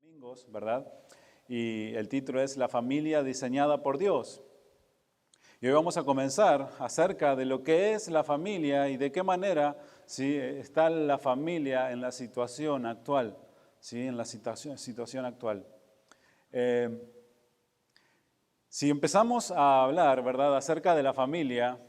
Domingos, ¿verdad? Y el título es La familia diseñada por Dios. Y hoy vamos a comenzar acerca de lo que es la familia y de qué manera ¿sí? Está la familia en la situación actual, ¿sí? En la situación actual. Si empezamos a hablar, ¿verdad?, acerca de la familia,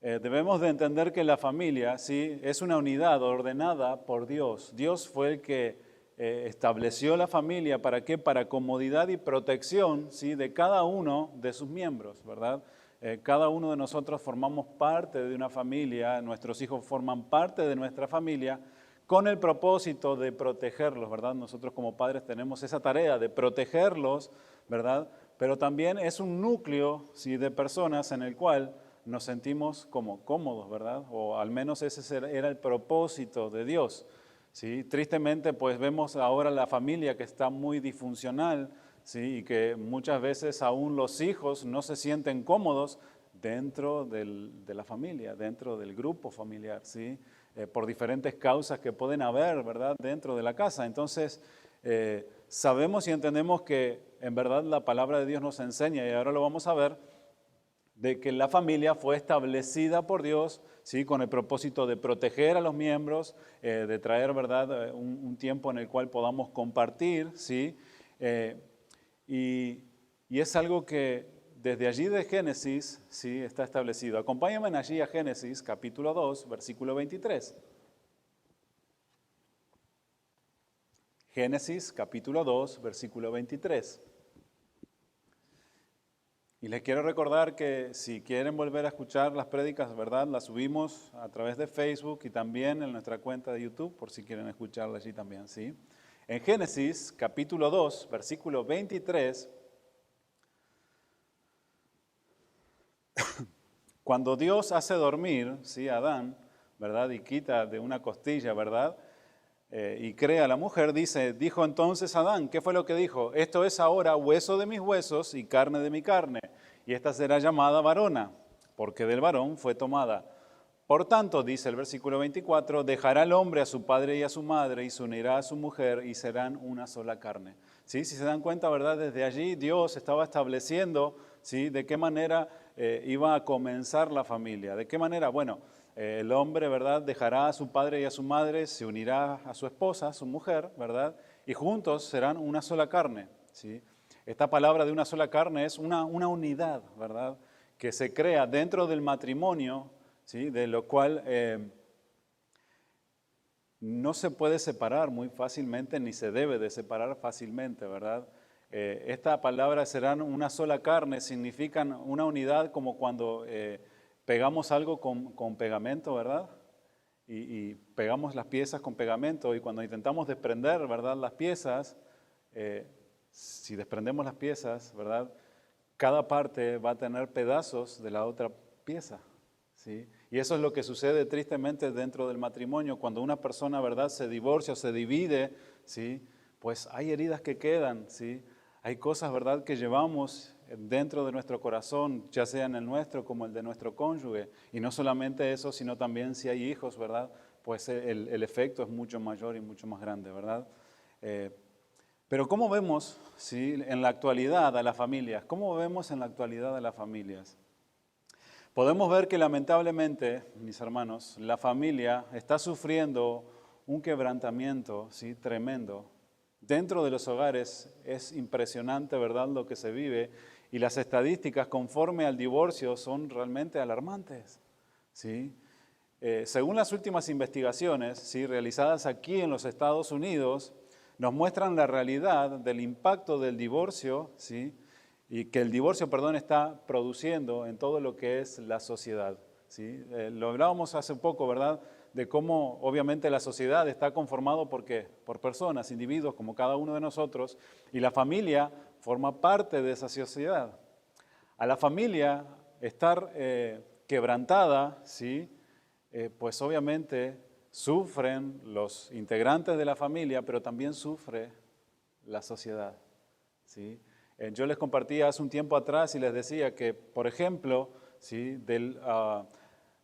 debemos de entender que la familia, ¿sí?, es una unidad ordenada por Dios. Dios fue el que estableció la familia, ¿para qué? Para comodidad y protección, ¿sí?, de cada uno de sus miembros, ¿verdad? Cada uno de nosotros formamos parte de una familia, nuestros hijos forman parte de nuestra familia, con el propósito de protegerlos, ¿verdad? Nosotros como padres tenemos esa tarea de protegerlos, ¿verdad? Pero también es un núcleo, ¿sí?, de personas en el cual nos sentimos como cómodos, ¿verdad? O al menos ese era el propósito de Dios, ¿sí? Tristemente, pues vemos ahora la familia que está muy disfuncional, ¿sí? Y que muchas veces aún los hijos no se sienten cómodos dentro de la familia, dentro del grupo familiar, ¿sí? Por diferentes causas que pueden haber, ¿verdad?, dentro de la casa. Entonces, sabemos y entendemos que en verdad la palabra de Dios nos enseña, y ahora lo vamos a ver, de que la familia fue establecida por Dios, ¿sí?, con el propósito de proteger a los miembros, de traer, ¿verdad?, un tiempo en el cual podamos compartir, ¿sí? Y es algo que desde allí de Génesis, ¿sí?, está establecido. Acompáñame allí a Génesis, capítulo 2, versículo 23. Génesis, capítulo 2, versículo 23. Y les quiero recordar que si quieren volver a escuchar las prédicas, ¿verdad?, las subimos a través de Facebook y también en nuestra cuenta de YouTube, por si quieren escucharla allí también, ¿sí? En Génesis, capítulo 2, versículo 23, cuando Dios hace dormir, ¿sí?, a Adán, ¿verdad?, y quita de una costilla, ¿verdad?, y crea a la mujer, dijo entonces Adán, ¿qué fue lo que dijo? Esto es ahora hueso de mis huesos y carne de mi carne, y esta será llamada varona, porque del varón fue tomada. Por tanto, dice el versículo 24, dejará el hombre a su padre y a su madre y se unirá a su mujer y serán una sola carne. ¿Sí? Si se dan cuenta, ¿verdad? Desde allí Dios estaba estableciendo, ¿sí?, de qué manera iba a comenzar la familia. ¿De qué manera? Bueno, el hombre, ¿verdad?, dejará a su padre y a su madre, se unirá a su esposa, a su mujer, ¿verdad?, y juntos serán una sola carne, ¿sí? Esta palabra de una sola carne es una unidad, ¿verdad?, que se crea dentro del matrimonio, ¿sí?, de lo cual no se puede separar muy fácilmente ni se debe de separar fácilmente, ¿verdad? Esta palabra serán una sola carne, significan una unidad como cuando pegamos algo con pegamento, ¿verdad? Y pegamos las piezas con pegamento y cuando intentamos desprender, ¿verdad?, las piezas, si desprendemos las piezas, ¿verdad?, cada parte va a tener pedazos de la otra pieza, ¿sí? Y eso es lo que sucede tristemente dentro del matrimonio. Cuando una persona, ¿verdad?, se divorcia o se divide, ¿sí?, pues hay heridas que quedan, ¿sí? Hay cosas, ¿verdad?, que llevamos dentro de nuestro corazón, ya sea en el nuestro como el de nuestro cónyuge. Y no solamente eso, sino también si hay hijos, ¿verdad?, pues el efecto es mucho mayor y mucho más grande, ¿verdad? Pero ¿cómo vemos, sí, en la actualidad a las familias? ¿Cómo vemos en la actualidad a las familias? Podemos ver que lamentablemente, mis hermanos, la familia está sufriendo un quebrantamiento, ¿sí?, tremendo. Dentro de los hogares es impresionante, ¿verdad?, lo que se vive y las estadísticas conforme al divorcio son realmente alarmantes, ¿sí? Según las últimas investigaciones, ¿sí?, realizadas aquí en los Estados Unidos, nos muestran la realidad del impacto del divorcio, ¿sí?, y que el divorcio, perdón, está produciendo en todo lo que es la sociedad, ¿sí? Lo hablábamos hace poco, ¿verdad?, de cómo obviamente la sociedad está conformado ¿por qué? Por personas, individuos como cada uno de nosotros, y la familia forma parte de esa sociedad. A la familia estar quebrantada, ¿sí?, pues obviamente sufren los integrantes de la familia, pero también sufre la sociedad, ¿sí? Yo les compartía hace un tiempo atrás y les decía que, por ejemplo, ¿sí?, del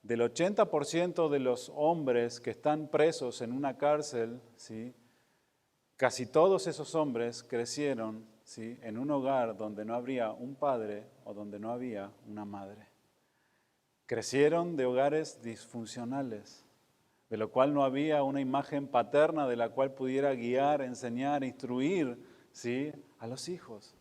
80% de los hombres que están presos en una cárcel, ¿sí?, casi todos esos hombres crecieron, ¿sí?, en un hogar donde no habría un padre o donde no había una madre. Crecieron de hogares disfuncionales, de lo cual no había una imagen paterna de la cual pudiera guiar, enseñar, instruir, ¿sí?, a los hijos.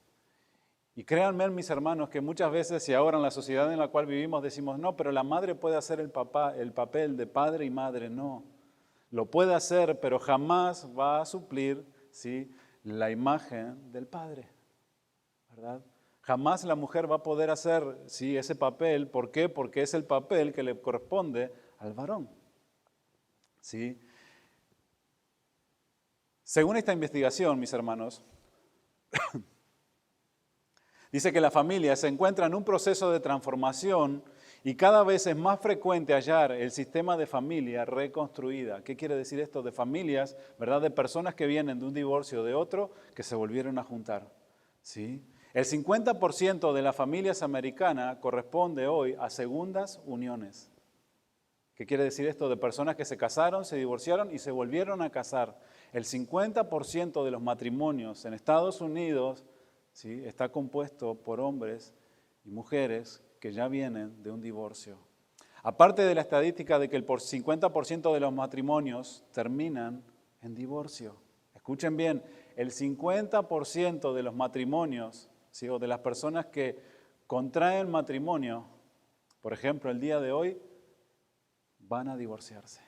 Y créanme, mis hermanos, que muchas veces y ahora en la sociedad en la cual vivimos decimos, no, pero la madre puede hacer el papel de padre y madre. No, lo puede hacer, pero jamás va a suplir, ¿sí?, la imagen del padre, ¿verdad? Jamás la mujer va a poder hacer, ¿sí?, ese papel. ¿Por qué? Porque es el papel que le corresponde al varón, ¿sí? Según esta investigación, mis hermanos, dice que la familia se encuentra en un proceso de transformación y cada vez es más frecuente hallar el sistema de familia reconstruida. ¿Qué quiere decir esto? De familias, ¿verdad? De personas que vienen de un divorcio de otro que se volvieron a juntar, ¿sí? El 50% de las familias americanas corresponde hoy a segundas uniones. ¿Qué quiere decir esto? De personas que se casaron, se divorciaron y se volvieron a casar. El 50% de los matrimonios en Estados Unidos, ¿sí?, está compuesto por hombres y mujeres que ya vienen de un divorcio. Aparte de la estadística de que el 50% de los matrimonios terminan en divorcio. Escuchen bien, el 50% de los matrimonios, ¿sí?, o de las personas que contraen matrimonio, por ejemplo, el día de hoy, van a divorciarse.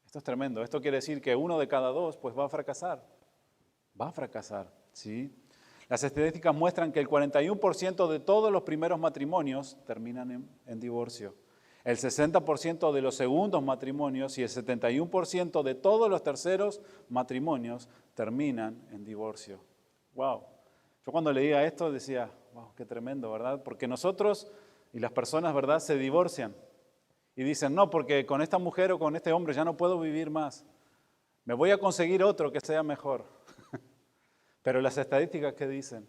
Esto es tremendo. Esto quiere decir que 1 de cada 2 pues va a fracasar. Va a fracasar, ¿sí? Las estadísticas muestran que el 41% de todos los primeros matrimonios terminan en divorcio. El 60% de los segundos matrimonios y el 71% de todos los terceros matrimonios terminan en divorcio. ¡Wow! Yo cuando leía esto decía, wow, qué tremendo, ¿verdad? Porque nosotros y las personas, ¿verdad?, se divorcian. Y dicen, no, porque con esta mujer o con este hombre ya no puedo vivir más. Me voy a conseguir otro que sea mejor. Pero las estadísticas, ¿qué dicen?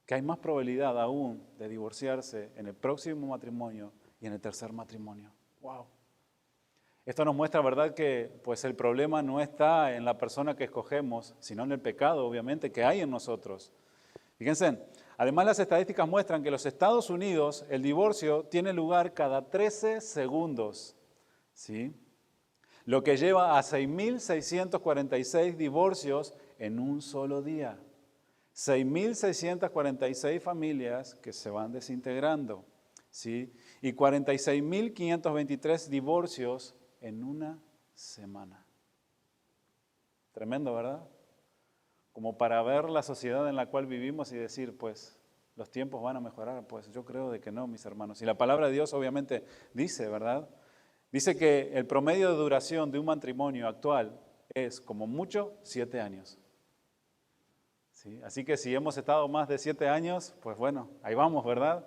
Que hay más probabilidad aún de divorciarse en el próximo matrimonio y en el tercer matrimonio. ¡Wow! Esto nos muestra, ¿verdad?, que pues el problema no está en la persona que escogemos, sino en el pecado, obviamente, que hay en nosotros. Fíjense, además las estadísticas muestran que en los Estados Unidos el divorcio tiene lugar cada 13 segundos, ¿sí?, lo que lleva a 6.646 divorcios en un solo día. 6.646 familias que se van desintegrando, ¿sí?, y 46.523 divorcios en una semana. Tremendo, ¿verdad? Como para ver la sociedad en la cual vivimos y decir, pues, los tiempos van a mejorar. Pues yo creo de que no, mis hermanos. Y la palabra de Dios obviamente dice, ¿verdad? Dice que el promedio de duración de un matrimonio actual es, como mucho, 7 años. ¿Sí? Así que si hemos estado más de 7 años, pues bueno, ahí vamos, ¿verdad?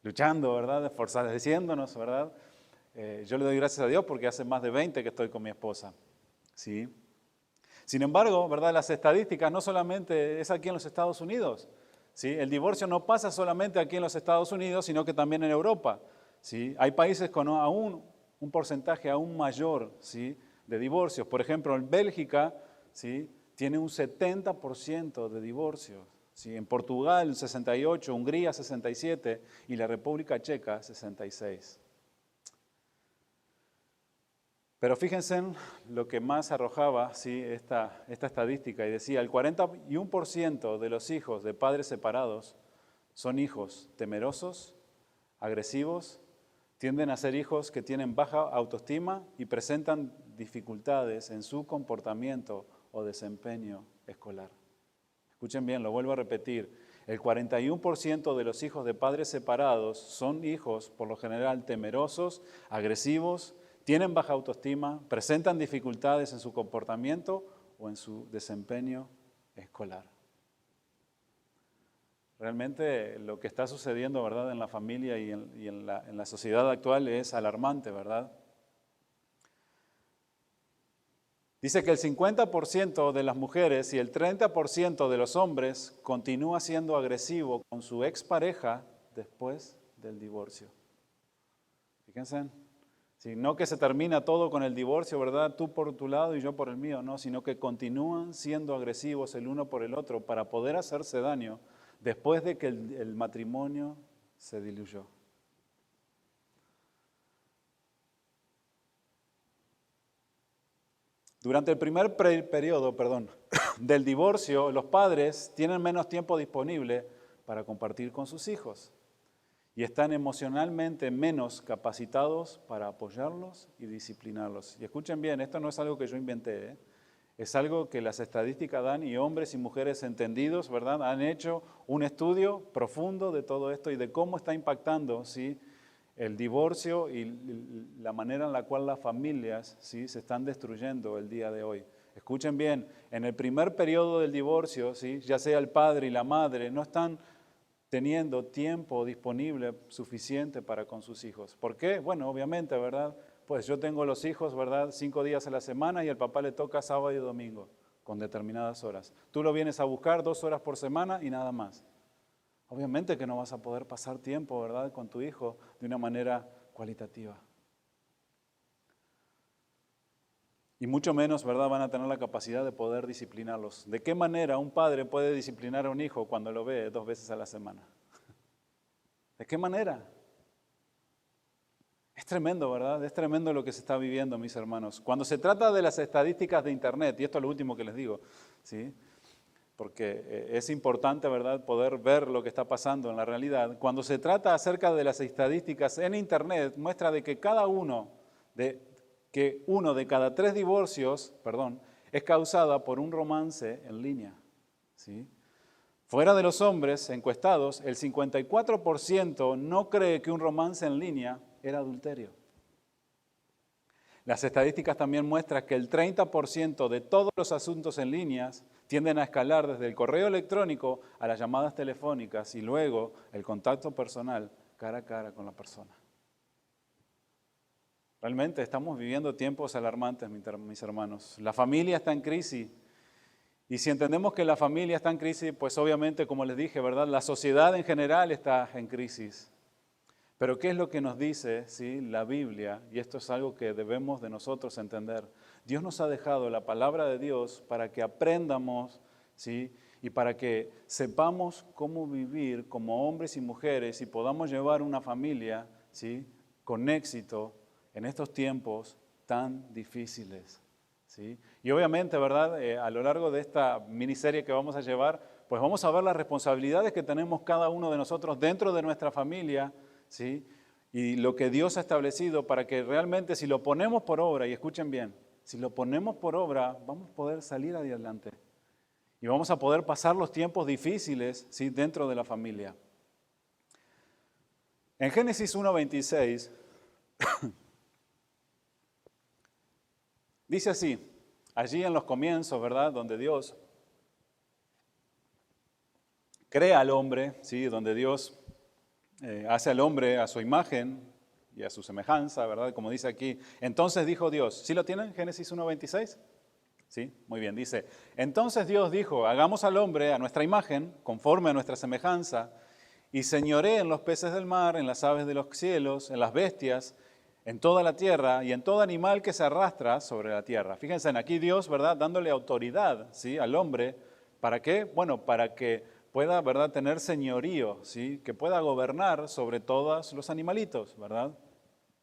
Luchando, ¿verdad? Esforzándonos, ¿verdad? Yo le doy gracias a Dios porque hace más de 20 que estoy con mi esposa, ¿sí? Sin embargo, ¿verdad?, las estadísticas no solamente es aquí en los Estados Unidos, ¿sí? El divorcio no pasa solamente aquí en los Estados Unidos, sino que también en Europa, ¿sí? Hay países con aún un porcentaje aún mayor, ¿sí?, de divorcios. Por ejemplo, en Bélgica, ¿sí?, tiene un 70% de divorcios, ¿sí? En Portugal, 68%, Hungría, 67% y la República Checa, 66%. Pero fíjense en lo que más arrojaba, ¿sí?, esta estadística, y decía, el 41% de los hijos de padres separados son hijos temerosos, agresivos, tienden a ser hijos que tienen baja autoestima y presentan dificultades en su comportamiento o desempeño escolar. Escuchen bien, lo vuelvo a repetir, el 41% de los hijos de padres separados son hijos, por lo general, temerosos, agresivos, tienen baja autoestima, presentan dificultades en su comportamiento o en su desempeño escolar. Realmente lo que está sucediendo, ¿verdad?, en la familia y en la sociedad actual es alarmante, ¿verdad? Dice que el 50% de las mujeres y el 30% de los hombres continúa siendo agresivo con su expareja después del divorcio. Fíjense. ¿sí? No que se termina todo con el divorcio, ¿verdad? Tú por tu lado y yo por el mío, no, sino que continúan siendo agresivos el uno por el otro para poder hacerse daño después de que el matrimonio se diluyó. Durante el primer periodo, del divorcio, los padres tienen menos tiempo disponible para compartir con sus hijos y están emocionalmente menos capacitados para apoyarlos y disciplinarlos. Y escuchen bien, esto no es algo que yo inventé, ¿eh? Es algo que las estadísticas dan y hombres y mujeres entendidos, ¿verdad? Han hecho un estudio profundo de todo esto y de cómo está impactando, ¿sí?, el divorcio y la manera en la cual las familias, ¿sí?, se están destruyendo el día de hoy. Escuchen bien, en el primer periodo del divorcio, ¿sí?, ya sea el padre y la madre, no están teniendo tiempo disponible suficiente para con sus hijos. ¿Por qué? Bueno, obviamente, ¿verdad? Pues yo tengo los hijos, ¿verdad?, 5 días a la semana y al papá le toca sábado y domingo con determinadas horas. Tú lo vienes a buscar 2 horas por semana y nada más. Obviamente que no vas a poder pasar tiempo, ¿verdad?, con tu hijo de una manera cualitativa. Y mucho menos, ¿verdad?, van a tener la capacidad de poder disciplinarlos. ¿De qué manera un padre puede disciplinar a un hijo cuando lo ve 2 veces a la semana? ¿De qué manera? Es tremendo, ¿verdad? Es tremendo lo que se está viviendo, mis hermanos. Cuando se trata de las estadísticas de Internet, y esto es lo último que les digo, ¿sí?, porque es importante, ¿verdad?, poder ver lo que está pasando en la realidad. Cuando se trata acerca de las estadísticas en Internet, muestra de que uno de cada 3 divorcios, es causada por un romance en línea, ¿sí? Fuera de los hombres encuestados, el 54% no cree que un romance en línea era adulterio. Las estadísticas también muestran que el 30% de todos los asuntos en líneas tienden a escalar desde el correo electrónico a las llamadas telefónicas y luego el contacto personal cara a cara con la persona. Realmente estamos viviendo tiempos alarmantes, mis hermanos. La familia está en crisis. Y si entendemos que la familia está en crisis, pues obviamente, como les dije, ¿verdad?, la sociedad en general está en crisis. Pero ¿qué es lo que nos dice, ¿sí?, la Biblia? Y esto es algo que debemos de nosotros entender. Dios nos ha dejado la palabra de Dios para que aprendamos, ¿sí?, y para que sepamos cómo vivir como hombres y mujeres y podamos llevar una familia, ¿sí?, con éxito en estos tiempos tan difíciles, ¿sí? Y obviamente, ¿verdad?, a lo largo de esta miniserie que vamos a llevar, pues vamos a ver las responsabilidades que tenemos cada uno de nosotros dentro de nuestra familia, ¿sí?, y lo que Dios ha establecido para que realmente si lo ponemos por obra, y escuchen bien, si lo ponemos por obra, vamos a poder salir adelante y vamos a poder pasar los tiempos difíciles, ¿sí?, dentro de la familia. En Génesis 1:26 dice así, allí en los comienzos, ¿verdad?, donde Dios crea al hombre, ¿sí?, donde Dios hace al hombre a su imagen y a su semejanza, ¿verdad? Como dice aquí, entonces dijo Dios, ¿sí lo tienen? Génesis 1:26. Sí, muy bien, dice, entonces Dios dijo, hagamos al hombre a nuestra imagen, conforme a nuestra semejanza, y señoree en los peces del mar, en las aves de los cielos, en las bestias, en toda la tierra y en todo animal que se arrastra sobre la tierra. Fíjense, aquí Dios, ¿verdad?, dándole autoridad, ¿sí?, al hombre. ¿Para qué? Bueno, para que pueda, ¿verdad?, tener señorío, ¿sí?, que pueda gobernar sobre todos los animalitos, ¿verdad?,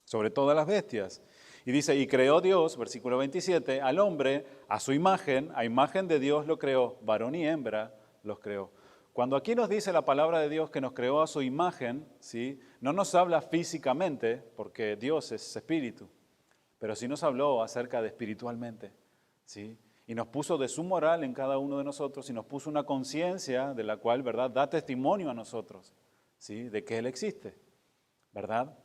sobre todas las bestias. Y dice, y creó Dios, versículo 27, al hombre a su imagen, a imagen de Dios lo creó, varón y hembra los creó. Cuando aquí nos dice la palabra de Dios que nos creó a su imagen, ¿sí?, no nos habla físicamente, porque Dios es espíritu, pero sí nos habló acerca de espiritualmente, ¿sí?, y nos puso de su moral en cada uno de nosotros y nos puso una conciencia de la cual, ¿verdad?, da testimonio a nosotros, ¿sí?, de que Él existe, ¿verdad?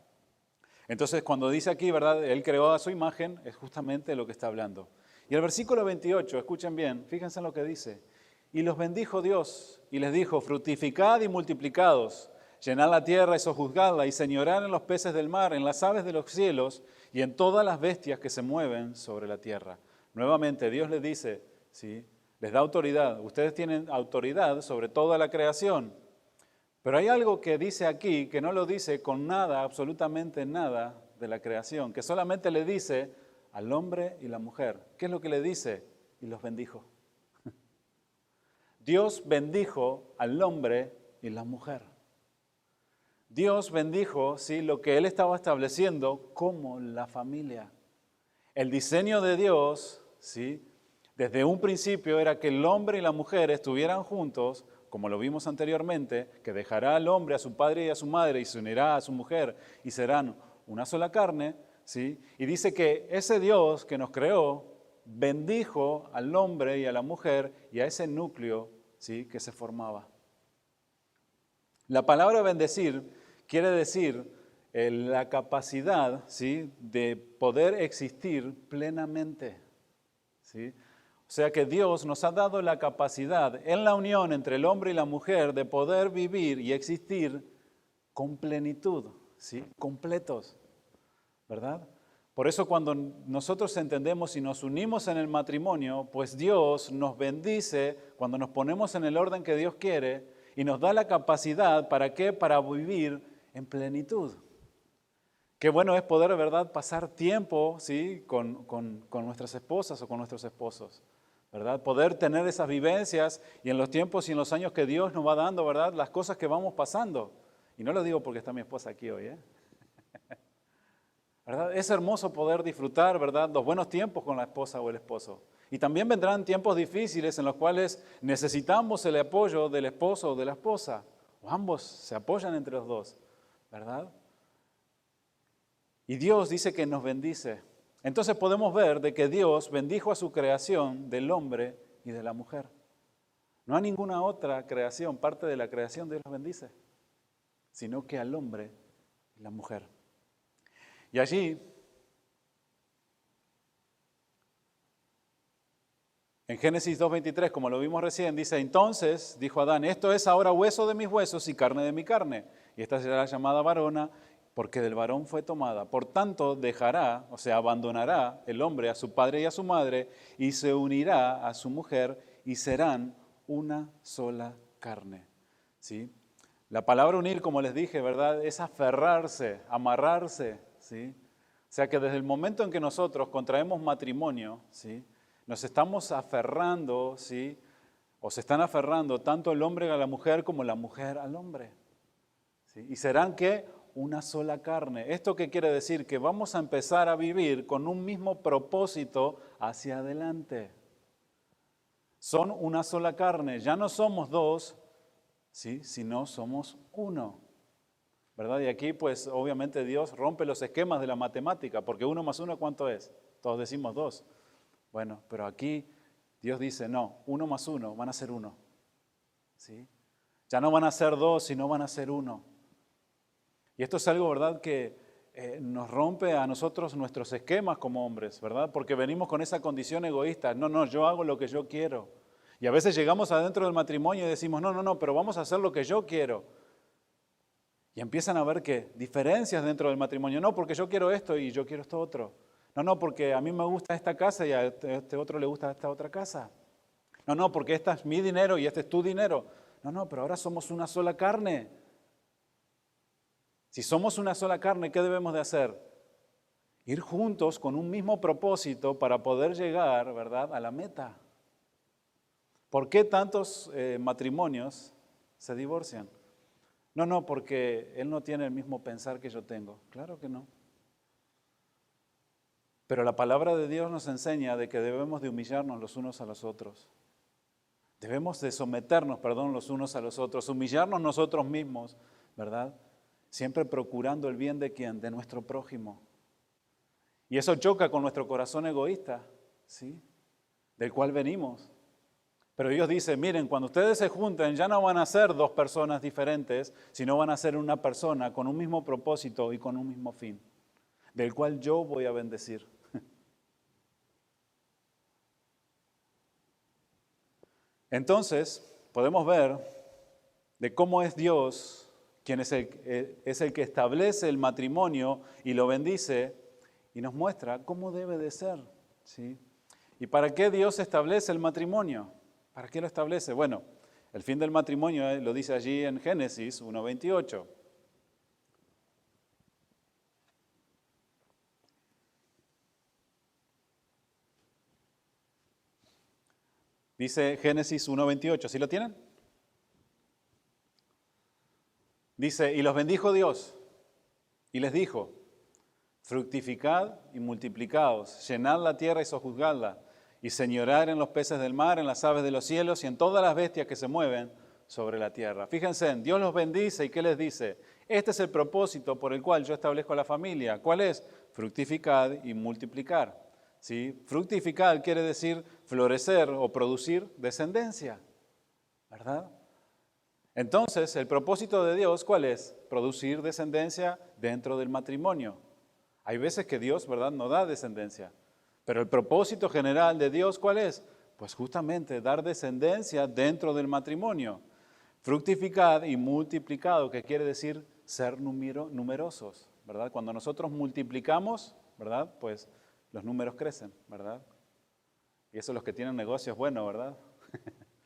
Entonces, cuando dice aquí, ¿verdad?, Él creó a su imagen, es justamente lo que está hablando. Y el versículo 28, escuchen bien, fíjense en lo que dice. Y los bendijo Dios y les dijo, fructificad y multiplicados, llenad la tierra y sojuzgadla y señorad en los peces del mar, en las aves de los cielos y en todas las bestias que se mueven sobre la tierra. Nuevamente, Dios les dice, ¿sí?, les da autoridad. Ustedes tienen autoridad sobre toda la creación. Pero hay algo que dice aquí que no lo dice con nada, absolutamente nada, de la creación, que solamente le dice al hombre y la mujer. ¿Qué es lo que le dice? Y los bendijo. Dios bendijo al hombre y la mujer. Dios bendijo, ¿sí?, lo que Él estaba estableciendo como la familia. El diseño de Dios, ¿sí?, desde un principio era que el hombre y la mujer estuvieran juntos, como lo vimos anteriormente, que dejará al hombre a su padre y a su madre y se unirá a su mujer y serán una sola carne, ¿sí? Y dice que ese Dios que nos creó bendijo al hombre y a la mujer y a ese núcleo, ¿sí?, que se formaba. La palabra bendecir quiere decir la capacidad, ¿sí?, de poder existir plenamente, ¿sí? O sea que Dios nos ha dado la capacidad en la unión entre el hombre y la mujer de poder vivir y existir con plenitud, ¿sí?, completos, ¿verdad? Por eso cuando nosotros entendemos y nos unimos en el matrimonio, pues Dios nos bendice cuando nos ponemos en el orden que Dios quiere y nos da la capacidad, ¿para qué? Para vivir en plenitud. Qué bueno es poder, ¿verdad?, pasar tiempo, ¿sí?, con nuestras esposas o con nuestros esposos, ¿verdad? Poder tener esas vivencias y en los tiempos y en los años que Dios nos va dando, ¿verdad?, las cosas que vamos pasando. Y no lo digo porque está mi esposa aquí hoy, ¿verdad? Es hermoso poder disfrutar, ¿verdad?, los buenos tiempos con la esposa o el esposo. Y también vendrán tiempos difíciles en los cuales necesitamos el apoyo del esposo o de la esposa. O ambos se apoyan entre los dos, ¿verdad? Y Dios dice que nos bendice. Entonces podemos ver de que Dios bendijo a su creación del hombre y de la mujer. No hay ninguna otra creación, parte de la creación Dios los bendice, sino que al hombre y la mujer. Y allí, en Génesis 2:23, como lo vimos recién, dice, entonces, dijo Adán, esto es ahora hueso de mis huesos y carne de mi carne. Y esta será llamada varona, porque del varón fue tomada. Por tanto, dejará, o sea, abandonará el hombre a su padre y a su madre, y se unirá a su mujer, y serán una sola carne. ¿Sí? La palabra unir, como les dije, ¿verdad?, es aferrarse, amarrarse, ¿sí? O sea que desde el momento en que nosotros contraemos matrimonio, ¿sí?, nos estamos aferrando, ¿sí?, o se están aferrando tanto el hombre a la mujer como la mujer al hombre, ¿sí? Y serán, ¿qué? Una sola carne. ¿Esto qué quiere decir? Que vamos a empezar a vivir con un mismo propósito hacia adelante. Son una sola carne, ya no somos dos, ¿sí?, sino somos uno, ¿verdad? Y aquí pues obviamente Dios rompe los esquemas de la matemática, porque 1 más 1, ¿cuánto es? Todos decimos 2. Bueno, pero aquí Dios dice, no, 1 más 1 van a ser 1, ¿sí? Ya no van a ser 2, sino van a ser 1. Y esto es algo, ¿verdad?, que nos rompe a nosotros nuestros esquemas como hombres, ¿verdad? Porque venimos con esa condición egoísta. No, yo hago lo que yo quiero. Y a veces llegamos adentro del matrimonio y decimos, no, pero vamos a hacer lo que yo quiero. Y empiezan a ver que diferencias dentro del matrimonio. No, porque yo quiero esto y yo quiero esto otro. No, porque a mí me gusta esta casa y a este otro le gusta esta otra casa. No, porque este es mi dinero y este es tu dinero. No, pero ahora somos una sola carne. Si somos una sola carne, ¿qué debemos de hacer? Ir juntos con un mismo propósito para poder llegar, ¿verdad?, a la meta. ¿Por qué tantos matrimonios se divorcian? No, porque él no tiene el mismo pensar que yo tengo. Claro que no. Pero la palabra de Dios nos enseña de que debemos de humillarnos los unos a los otros. Debemos de someternos, los unos a los otros, humillarnos nosotros mismos, ¿verdad? Siempre procurando el bien de ¿quién? De nuestro prójimo. Y eso choca con nuestro corazón egoísta, ¿sí?, del cual venimos. Pero Dios dice, miren, cuando ustedes se junten ya no van a ser dos personas diferentes, sino van a ser una persona con un mismo propósito y con un mismo fin, del cual yo voy a bendecir. Entonces, podemos ver de cómo es Dios quien es el que establece el matrimonio y lo bendice y nos muestra cómo debe de ser, ¿sí? ¿Y para qué Dios establece el matrimonio? ¿Para qué lo establece? Bueno, el fin del matrimonio lo dice allí en Génesis 1:28. Dice Génesis 1:28, ¿sí lo tienen? Dice, y los bendijo Dios, y les dijo, fructificad y multiplicaos, llenad la tierra y sojuzgadla, y señorear en los peces del mar, en las aves de los cielos y en todas las bestias que se mueven sobre la tierra. Fíjense, Dios los bendice y ¿qué les dice? Este es el propósito por el cual yo establezco la familia. ¿Cuál es? Fructificad y multiplicar. ¿Sí? Fructificar quiere decir florecer o producir descendencia, ¿verdad? Entonces, el propósito de Dios, ¿cuál es? Producir descendencia dentro del matrimonio. Hay veces que Dios, ¿verdad?, no da descendencia. Pero el propósito general de Dios, ¿cuál es? Pues justamente dar descendencia dentro del matrimonio. Fructificad y multiplicado, que quiere decir ser numerosos, ¿verdad? Cuando nosotros multiplicamos, ¿verdad?, pues los números crecen, ¿verdad? Y eso los que tienen negocios, bueno, ¿verdad?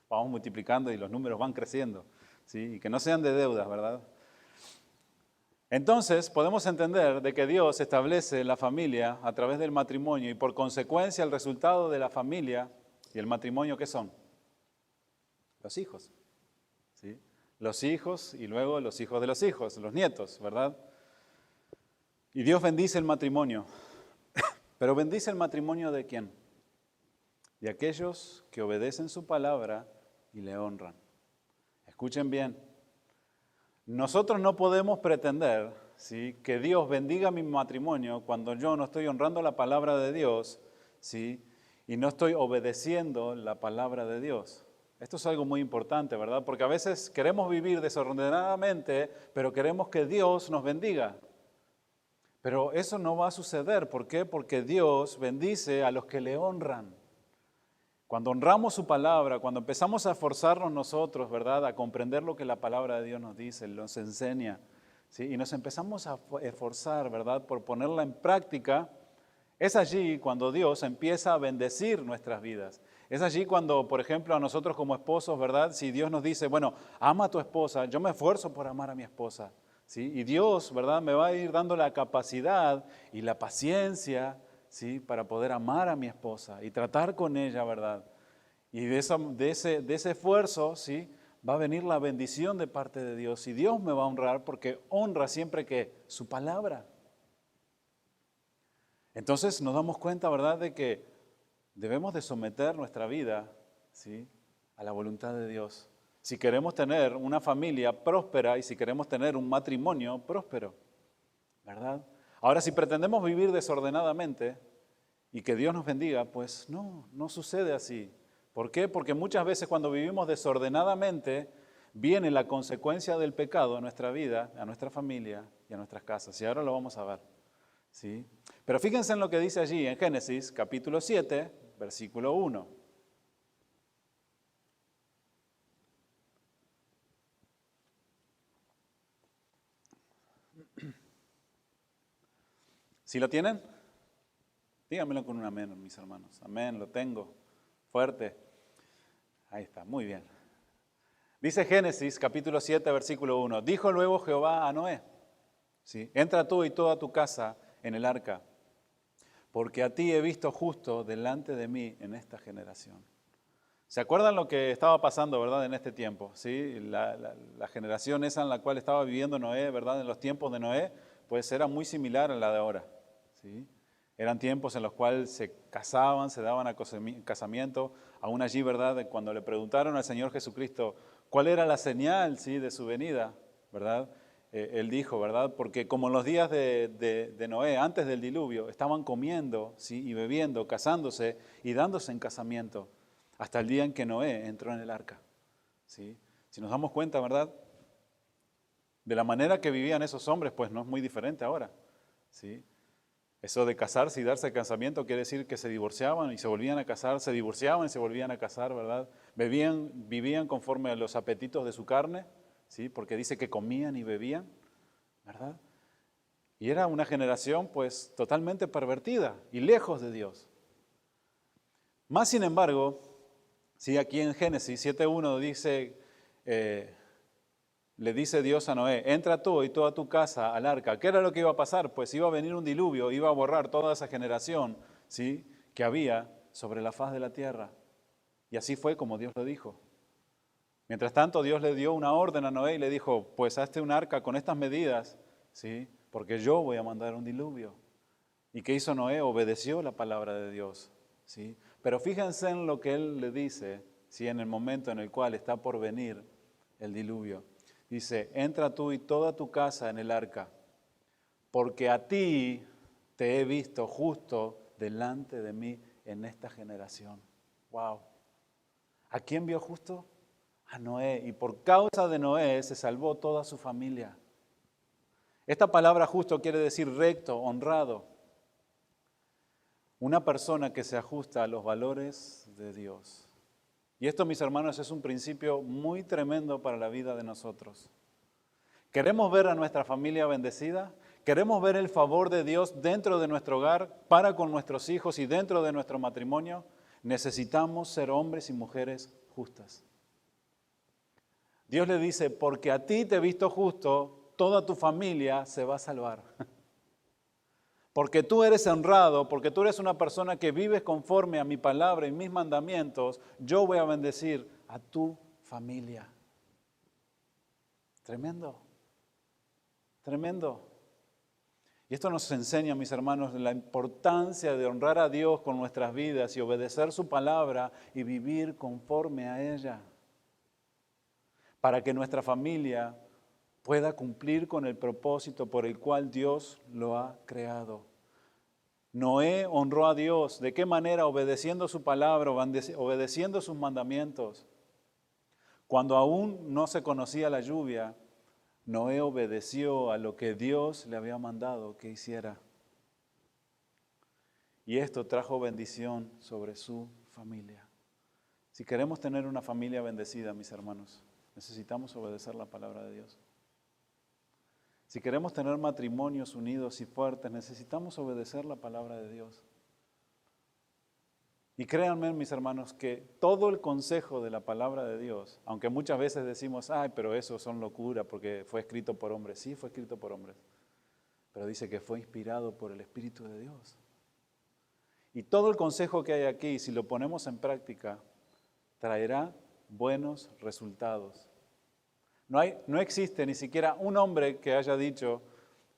Vamos multiplicando y los números van creciendo, ¿sí? Y que no sean de deudas, ¿verdad? Entonces, podemos entender de que Dios establece la familia a través del matrimonio y por consecuencia el resultado de la familia y el matrimonio, ¿qué son? Los hijos, ¿sí? Los hijos y luego los hijos de los hijos, los nietos, ¿verdad? Y Dios bendice el matrimonio. Pero bendice el matrimonio ¿de quién? De aquellos que obedecen su palabra y le honran. Escuchen bien. Nosotros no podemos pretender, ¿sí?, que Dios bendiga mi matrimonio cuando yo no estoy honrando la palabra de Dios, ¿sí?, y no estoy obedeciendo la palabra de Dios. Esto es algo muy importante, ¿verdad? Porque a veces queremos vivir desordenadamente, pero queremos que Dios nos bendiga. Pero eso no va a suceder. ¿Por qué? Porque Dios bendice a los que le honran. Cuando honramos su palabra, cuando empezamos a esforzarnos nosotros, ¿verdad?, a comprender lo que la palabra de Dios nos dice, nos enseña, ¿sí?, y nos empezamos a esforzar, ¿verdad?, por ponerla en práctica, es allí cuando Dios empieza a bendecir nuestras vidas. Es allí cuando, por ejemplo, a nosotros como esposos, ¿verdad?, si Dios nos dice, bueno, ama a tu esposa, yo me esfuerzo por amar a mi esposa, ¿sí?, y Dios, ¿verdad?, me va a ir dando la capacidad y la paciencia, ¿sí?, para poder amar a mi esposa y tratar con ella, ¿verdad? Y de ese esfuerzo, ¿sí?, va a venir la bendición de parte de Dios. Y Dios me va a honrar porque honra siempre que su palabra. Entonces nos damos cuenta, ¿verdad?, de que debemos de someter nuestra vida, ¿sí?, a la voluntad de Dios. Si queremos tener una familia próspera y si queremos tener un matrimonio próspero, ¿verdad? Ahora, si pretendemos vivir desordenadamente y que Dios nos bendiga, pues no sucede así. ¿Por qué? Porque muchas veces cuando vivimos desordenadamente, viene la consecuencia del pecado a nuestra vida, a nuestra familia y a nuestras casas. Y ahora lo vamos a ver, ¿sí? Pero fíjense en lo que dice allí en Génesis, capítulo 7, versículo 1. ¿Sí lo tienen? Díganmelo con un amén, mis hermanos. Amén, lo tengo. Fuerte. Ahí está, muy bien. Dice Génesis, capítulo 7, versículo 1. Dijo luego Jehová a Noé, ¿sí?, entra tú y toda tu casa en el arca, porque a ti he visto justo delante de mí en esta generación. ¿Se acuerdan lo que estaba pasando, verdad, en este tiempo? ¿Sí? La generación esa en la cual estaba viviendo Noé, ¿verdad?, en los tiempos de Noé, pues era muy similar a la de ahora, ¿sí? Eran tiempos en los cuales se casaban, se daban a casamiento. Aún allí, ¿verdad?, cuando le preguntaron al Señor Jesucristo cuál era la señal, ¿sí?, de su venida, ¿verdad?, Él dijo, ¿verdad?, porque como en los días de Noé, antes del diluvio, estaban comiendo, ¿sí?, y bebiendo, casándose y dándose en casamiento, hasta el día en que Noé entró en el arca, ¿sí? Si nos damos cuenta, ¿verdad?, de la manera que vivían esos hombres, pues no es muy diferente ahora, ¿sí? Eso de casarse y darse casamiento quiere decir que se divorciaban y se volvían a casar, se divorciaban y se volvían a casar, ¿verdad? Vivían conforme a los apetitos de su carne, ¿sí?, porque dice que comían y bebían, ¿verdad? Y era una generación pues totalmente pervertida y lejos de Dios. Más sin embargo, sí, aquí en Génesis 7:1 dice, le dice Dios a Noé, entra tú y toda tu casa al arca. ¿Qué era lo que iba a pasar? Pues iba a venir un diluvio, iba a borrar toda esa generación, ¿sí?, que había sobre la faz de la tierra. Y así fue como Dios lo dijo. Mientras tanto, Dios le dio una orden a Noé y le dijo, pues hazte un arca con estas medidas, ¿sí? Porque yo voy a mandar un diluvio. ¿Y qué hizo Noé? Obedeció la palabra de Dios, ¿sí? Pero fíjense en lo que él le dice, ¿sí? En el momento en el cual está por venir el diluvio. Dice, entra tú y toda tu casa en el arca, porque a ti te he visto justo delante de mí en esta generación. ¡Wow! ¿A quién vio justo? A Noé. Y por causa de Noé se salvó toda su familia. Esta palabra justo quiere decir recto, honrado. Una persona que se ajusta a los valores de Dios. Y esto, mis hermanos, es un principio muy tremendo para la vida de nosotros. ¿Queremos ver a nuestra familia bendecida? ¿Queremos ver el favor de Dios dentro de nuestro hogar, para con nuestros hijos y dentro de nuestro matrimonio? Necesitamos ser hombres y mujeres justas. Dios le dice, porque a ti te he visto justo, toda tu familia se va a salvar. Porque tú eres honrado, porque tú eres una persona que vives conforme a mi palabra y mis mandamientos, yo voy a bendecir a tu familia. Tremendo, tremendo. Y esto nos enseña, mis hermanos, la importancia de honrar a Dios con nuestras vidas y obedecer su palabra y vivir conforme a ella, para que nuestra familia pueda cumplir con el propósito por el cual Dios lo ha creado. Noé honró a Dios. ¿De qué manera? Obedeciendo su palabra, obedeciendo sus mandamientos. Cuando aún no se conocía la lluvia, Noé obedeció a lo que Dios le había mandado que hiciera. Y esto trajo bendición sobre su familia. Si queremos tener una familia bendecida, mis hermanos, necesitamos obedecer la palabra de Dios. Si queremos tener matrimonios unidos y fuertes, necesitamos obedecer la palabra de Dios. Y créanme, mis hermanos, que todo el consejo de la palabra de Dios, aunque muchas veces decimos, ay, pero eso son locura porque fue escrito por hombres. Sí, fue escrito por hombres, pero dice que fue inspirado por el Espíritu de Dios. Y todo el consejo que hay aquí, si lo ponemos en práctica, traerá buenos resultados. No existe ni siquiera un hombre que haya dicho,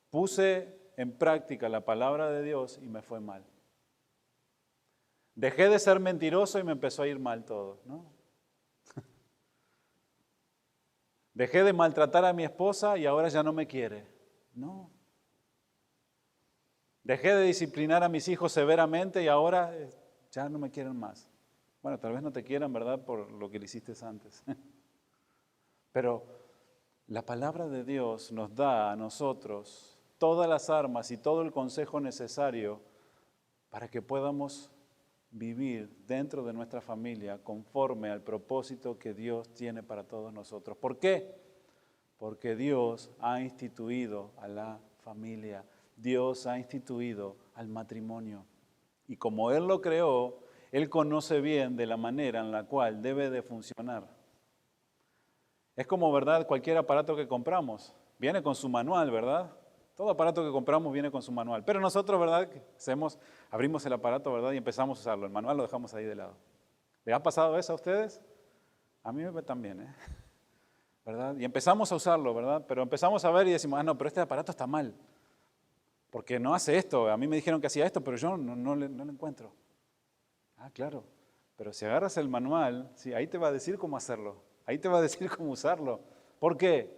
puse en práctica la palabra de Dios y me fue mal. Dejé de ser mentiroso y me empezó a ir mal todo, ¿no? Dejé de maltratar a mi esposa y ahora ya no me quiere. No. Dejé de disciplinar a mis hijos severamente y ahora ya no me quieren más. Bueno, tal vez no te quieran, ¿verdad? Por lo que le hiciste antes. Pero la palabra de Dios nos da a nosotros todas las armas y todo el consejo necesario para que podamos vivir dentro de nuestra familia conforme al propósito que Dios tiene para todos nosotros. ¿Por qué? Porque Dios ha instituido a la familia, Dios ha instituido al matrimonio. Y como Él lo creó, Él conoce bien de la manera en la cual debe de funcionar. Es como, ¿verdad?, cualquier aparato que compramos. Viene con su manual, ¿verdad? Todo aparato que compramos viene con su manual. Pero nosotros, ¿verdad?, abrimos el aparato, ¿verdad?, y empezamos a usarlo. El manual lo dejamos ahí de lado. ¿Les ha pasado eso a ustedes? A mí también, ¿eh? ¿Verdad? Y empezamos a usarlo, ¿verdad? Pero empezamos a ver y decimos, no, pero este aparato está mal. Porque no hace esto. A mí me dijeron que hacía esto, pero yo no le encuentro. Ah, claro. Pero si agarras el manual, sí, ahí te va a decir cómo hacerlo. Ahí te va a decir cómo usarlo. ¿Por qué?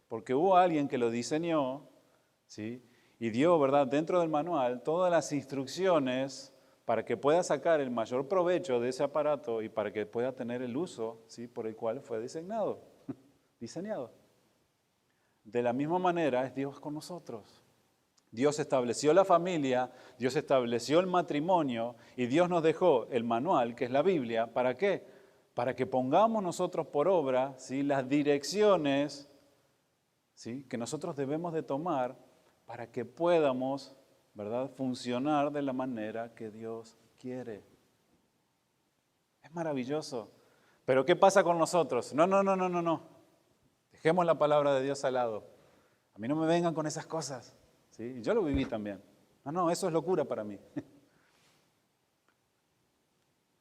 Porque hubo alguien que lo diseñó, ¿sí? Y dio, ¿verdad?, dentro del manual todas las instrucciones para que pueda sacar el mayor provecho de ese aparato y para que pueda tener el uso, ¿sí?, por el cual fue diseñado. De la misma manera es Dios con nosotros. Dios estableció la familia, Dios estableció el matrimonio y Dios nos dejó el manual, que es la Biblia. ¿Para qué? Para que pongamos nosotros por obra, ¿sí?, las direcciones, ¿sí?, que nosotros debemos de tomar para que podamos, ¿verdad?, funcionar de la manera que Dios quiere. Es maravilloso. Pero ¿qué pasa con nosotros? No. Dejemos la palabra de Dios al lado. A mí no me vengan con esas cosas. ¿Sí? Yo lo viví también. No, eso es locura para mí.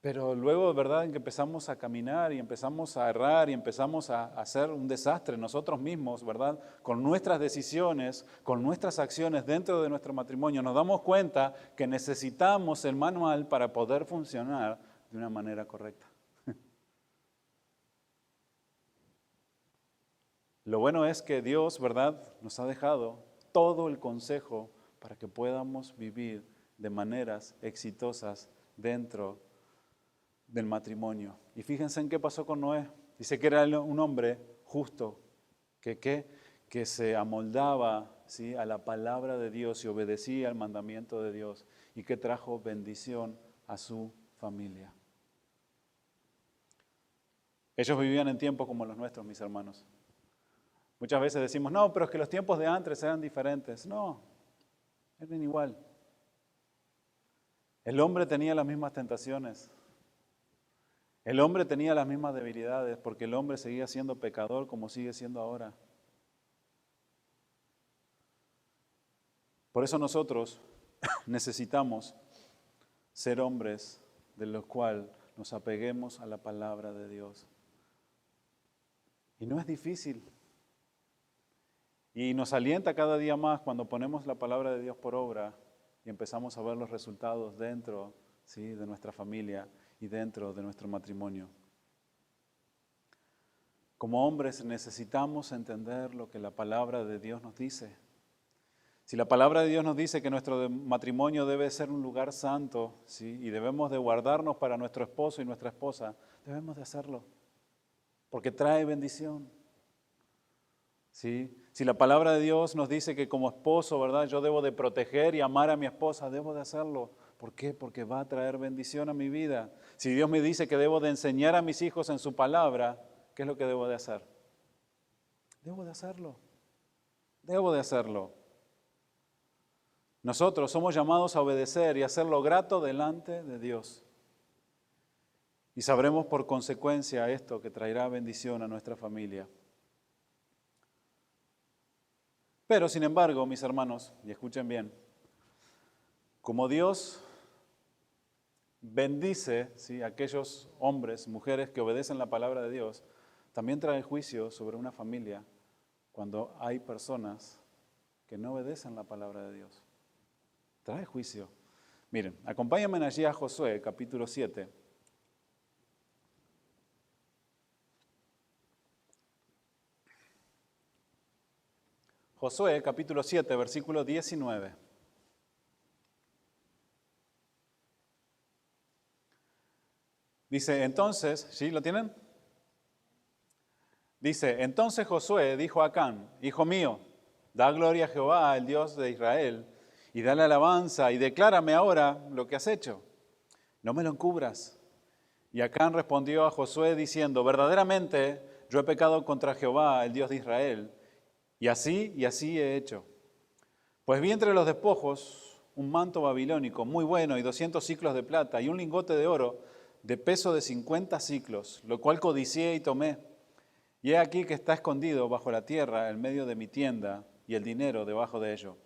Pero luego, ¿verdad?, en que empezamos a caminar y empezamos a errar y empezamos a hacer un desastre nosotros mismos, ¿verdad?, con nuestras decisiones, con nuestras acciones dentro de nuestro matrimonio, nos damos cuenta que necesitamos el manual para poder funcionar de una manera correcta. Lo bueno es que Dios, ¿verdad?, nos ha dejado todo el consejo para que podamos vivir de maneras exitosas dentro del matrimonio. Y fíjense en qué pasó con Noé. Dice que era un hombre justo, que se amoldaba, ¿sí?, a la palabra de Dios y obedecía al mandamiento de Dios y que trajo bendición a su familia. Ellos vivían en tiempos como los nuestros, mis hermanos. Muchas veces decimos, no, pero es que los tiempos de antes eran diferentes. No, eran igual. El hombre tenía las mismas tentaciones. El hombre tenía las mismas debilidades porque el hombre seguía siendo pecador como sigue siendo ahora. Por eso nosotros necesitamos ser hombres de los cuales nos apeguemos a la palabra de Dios. Y no es difícil. Y nos alienta cada día más cuando ponemos la palabra de Dios por obra y empezamos a ver los resultados dentro, ¿sí?, de nuestra familia y dentro de nuestro matrimonio. Como hombres necesitamos entender lo que la palabra de Dios nos dice. Si la palabra de Dios nos dice que nuestro matrimonio debe ser un lugar santo, ¿sí?, y debemos de guardarnos para nuestro esposo y nuestra esposa, debemos de hacerlo, porque trae bendición. ¿Sí? Si la palabra de Dios nos dice que como esposo, ¿verdad?, yo debo de proteger y amar a mi esposa, debo de hacerlo. ¿Por qué? Porque va a traer bendición a mi vida. Si Dios me dice que debo de enseñar a mis hijos en su palabra, ¿qué es lo que debo de hacer? Debo de hacerlo. Debo de hacerlo. Nosotros somos llamados a obedecer y hacerlo grato delante de Dios. Y sabremos por consecuencia esto que traerá bendición a nuestra familia. Pero, sin embargo, mis hermanos, y escuchen bien, como Dios bendice, ¿sí?, a aquellos hombres, mujeres que obedecen la palabra de Dios, también trae juicio sobre una familia cuando hay personas que no obedecen la palabra de Dios. Trae juicio. Miren, acompáñenme allí a Josué, capítulo 7. Josué, capítulo 7, versículo 19. Dice, entonces, ¿sí lo tienen? Dice, entonces Josué dijo a Acán, hijo mío, da gloria a Jehová, el Dios de Israel, y dale alabanza, y declárame ahora lo que has hecho. No me lo encubras. Y Acán respondió a Josué diciendo, verdaderamente yo he pecado contra Jehová, el Dios de Israel, y así he hecho. Pues vi entre los despojos un manto babilónico muy bueno y 200 siclos de plata y un lingote de oro de peso de 50 siclos, lo cual codicié y tomé. Y he aquí que está escondido bajo la tierra en medio de mi tienda y el dinero debajo de ello.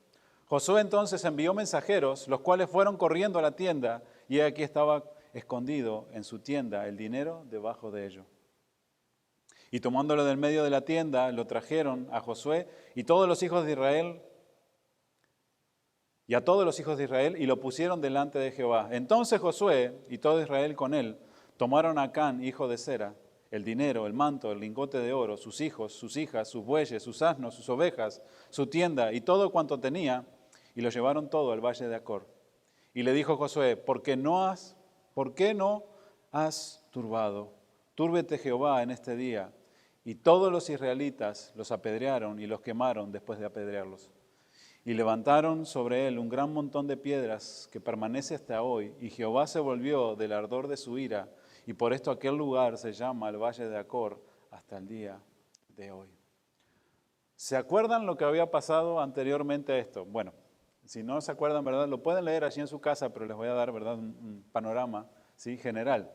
Josué entonces envió mensajeros, los cuales fueron corriendo a la tienda y he aquí estaba escondido en su tienda el dinero debajo de ello. Y tomándolo del medio de la tienda, lo trajeron a Josué y todos los hijos de Israel, y a todos los hijos de Israel, y lo pusieron delante de Jehová. Entonces Josué y todo Israel con él tomaron a Acán, hijo de Zera, el dinero, el manto, el lingote de oro, sus hijos, sus hijas, sus bueyes, sus asnos, sus ovejas, su tienda y todo cuanto tenía, y lo llevaron todo al valle de Acor. Y le dijo Josué, ¿por qué no has turbado? Túrbete Jehová en este día. Y todos los israelitas los apedrearon y los quemaron después de apedrearlos. Y levantaron sobre él un gran montón de piedras que permanece hasta hoy, y Jehová se volvió del ardor de su ira, y por esto aquel lugar se llama el Valle de Acor hasta el día de hoy. ¿Se acuerdan lo que había pasado anteriormente a esto? Bueno, si no se acuerdan, ¿verdad? Lo pueden leer allí en su casa, pero les voy a dar, ¿verdad?, un panorama, ¿sí?, general.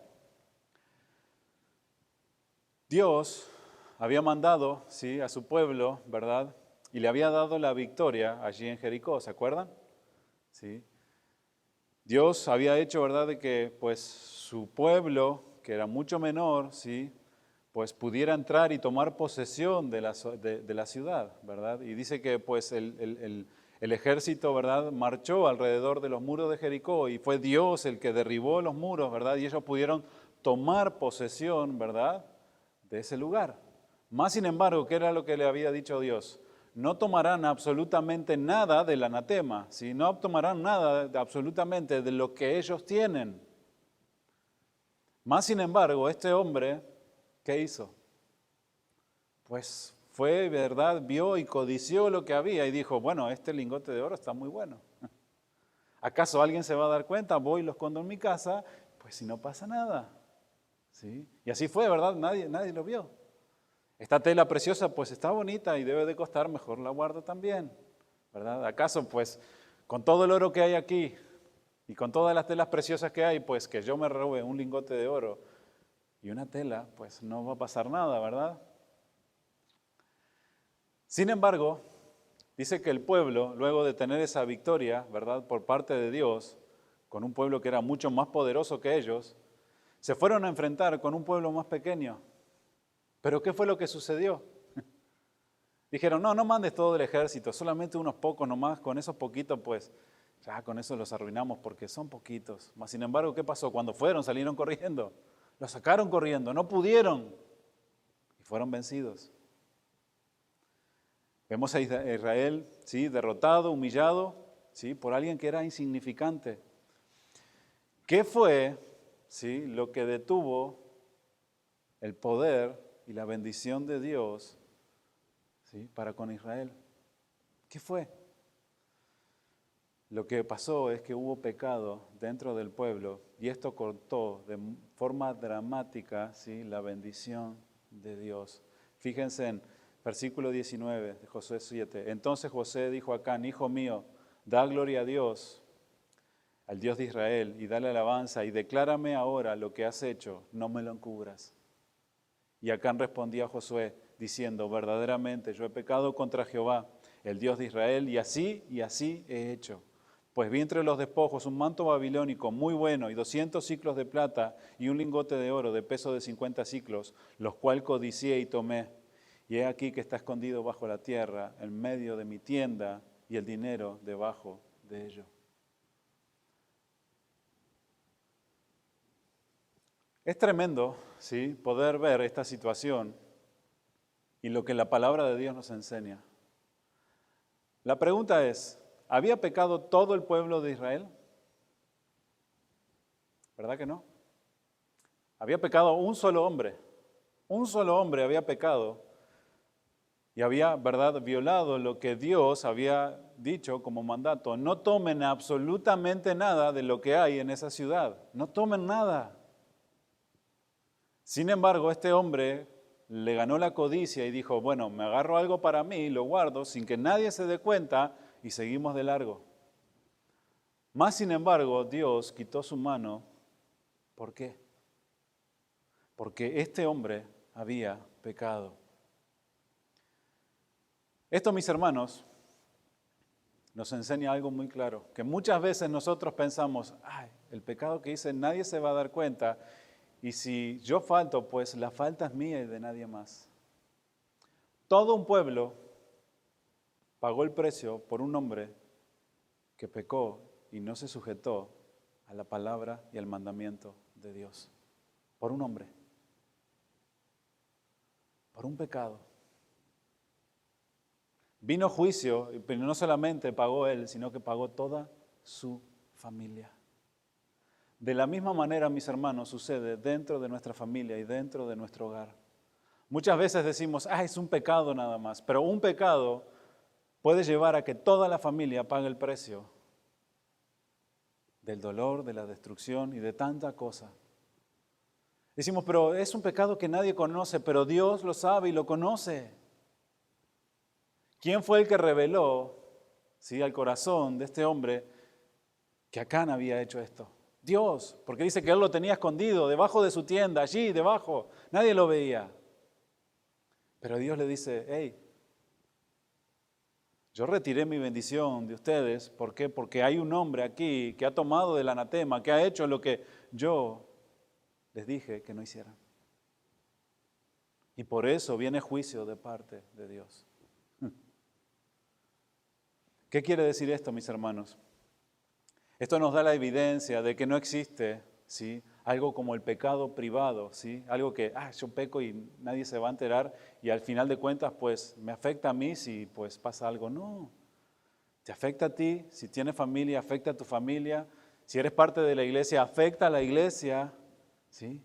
Dios había mandado, ¿sí?, a su pueblo, ¿verdad?, y le había dado la victoria allí en Jericó, ¿se acuerdan? ¿Sí? Dios había hecho, ¿verdad?, de que pues su pueblo, que era mucho menor, ¿sí?, pues pudiera entrar y tomar posesión de la ciudad, ¿verdad? Y dice que pues el ejército, ¿verdad?, marchó alrededor de los muros de Jericó y fue Dios el que derribó los muros, ¿verdad? Y ellos pudieron tomar posesión, ¿verdad?, de ese lugar. Más sin embargo, ¿qué era lo que le había dicho Dios? No tomarán absolutamente nada del anatema, ¿sí? No tomarán nada absolutamente de lo que ellos tienen. Más sin embargo, este hombre, ¿qué hizo? Pues fue, ¿verdad?, vio y codició lo que había y dijo, bueno, este lingote de oro está muy bueno. ¿Acaso alguien se va a dar cuenta? Voy y lo escondo en mi casa, pues si no pasa nada. ¿Sí? Y así fue, ¿verdad? Nadie lo vio. Esta tela preciosa pues está bonita y debe de costar, mejor la guardo también, ¿verdad? ¿Acaso pues con todo el oro que hay aquí y con todas las telas preciosas que hay, pues que yo me robe un lingote de oro y una tela, pues no va a pasar nada, ¿verdad? Sin embargo, dice que el pueblo, luego de tener esa victoria, ¿verdad?, por parte de Dios, con un pueblo que era mucho más poderoso que ellos, se fueron a enfrentar con un pueblo más pequeño. ¿Pero qué fue lo que sucedió? Dijeron, no mandes todo el ejército, solamente unos pocos nomás, con esos poquitos pues, ya con eso los arruinamos porque son poquitos. Mas sin embargo, ¿qué pasó? Cuando salieron corriendo, los sacaron corriendo, no pudieron y fueron vencidos. Vemos a Israel, ¿sí?, derrotado, humillado, ¿sí?, por alguien que era insignificante. ¿Qué fue, ¿sí?, lo que detuvo el poder y la bendición de Dios, ¿sí?, para con Israel? ¿Qué fue? Lo que pasó es que hubo pecado dentro del pueblo y esto cortó de forma dramática, ¿sí?, la bendición de Dios. Fíjense en versículo 19 de Josué 7. Entonces José dijo a Acán, hijo mío, da gloria a Dios, al Dios de Israel, y dale alabanza, y declárame ahora lo que has hecho, no me lo encubras. Y Acán respondía a Josué, diciendo, verdaderamente yo he pecado contra Jehová, el Dios de Israel, y así he hecho. Pues vi entre los despojos un manto babilónico muy bueno y 200 siclos de plata y un lingote de oro de peso de 50 siclos, los cuales codicié y tomé. Y he aquí que está escondido bajo la tierra, en medio de mi tienda, y el dinero debajo de ello. Es tremendo, ¿sí?, poder ver esta situación y lo que la palabra de Dios nos enseña. La pregunta es, ¿había pecado todo el pueblo de Israel? ¿Verdad que no? Había pecado un solo hombre había pecado y había, ¿verdad?, violado lo que Dios había dicho como mandato. No tomen absolutamente nada de lo que hay en esa ciudad, no tomen nada. Sin embargo, este hombre le ganó la codicia y dijo, bueno, me agarro algo para mí, lo guardo sin que nadie se dé cuenta y seguimos de largo. Más sin embargo, Dios quitó su mano. ¿Por qué? Porque este hombre había pecado. Esto, mis hermanos, nos enseña algo muy claro, que muchas veces nosotros pensamos, ay, el pecado que hice nadie se va a dar cuenta, y si yo falto, pues la falta es mía y de nadie más. Todo un pueblo pagó el precio por un hombre que pecó y no se sujetó a la palabra y al mandamiento de Dios. Por un hombre. Por un pecado. Vino juicio, pero no solamente pagó él, sino que pagó toda su familia. De la misma manera, mis hermanos, sucede dentro de nuestra familia y dentro de nuestro hogar. Muchas veces decimos, es un pecado nada más, pero un pecado puede llevar a que toda la familia pague el precio del dolor, de la destrucción y de tanta cosa. Decimos, pero es un pecado que nadie conoce, pero Dios lo sabe y lo conoce. ¿Quién fue el que reveló, sí, al corazón de este hombre que Acán había hecho esto? Dios, porque dice que él lo tenía escondido debajo de su tienda, allí debajo, nadie lo veía. Pero Dios le dice, hey, Yo retiré mi bendición de ustedes. ¿Por qué? Porque hay un hombre aquí que ha tomado del anatema, que ha hecho lo que yo les dije que no hicieran. Y por eso viene juicio de parte de Dios. ¿Qué quiere decir esto, mis hermanos? Esto nos da la evidencia de que no existe, ¿sí?, algo como el pecado privado, ¿sí?, algo que, yo peco y nadie se va a enterar y al final de cuentas, pues, me afecta a mí si, pues, pasa algo. No, te afecta a ti, si tienes familia, afecta a tu familia, si eres parte de la iglesia, afecta a la iglesia, ¿sí?,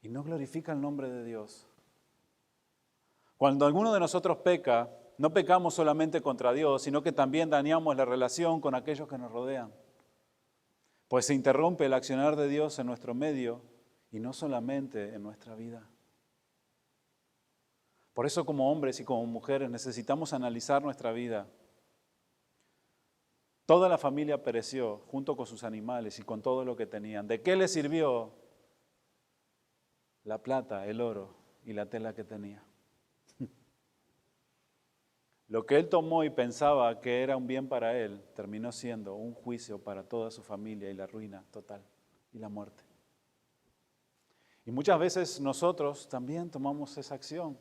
y no glorifica el nombre de Dios. Cuando alguno de nosotros peca, no pecamos solamente contra Dios, sino que también dañamos la relación con aquellos que nos rodean. Pues se interrumpe el accionar de Dios en nuestro medio y no solamente en nuestra vida. Por eso como hombres y como mujeres necesitamos analizar nuestra vida. Toda la familia pereció junto con sus animales y con todo lo que tenían. ¿De qué les sirvió la plata, el oro y la tela que tenía? Lo que él tomó y pensaba que era un bien para él, terminó siendo un juicio para toda su familia y la ruina total y la muerte. Y muchas veces nosotros también tomamos esa acción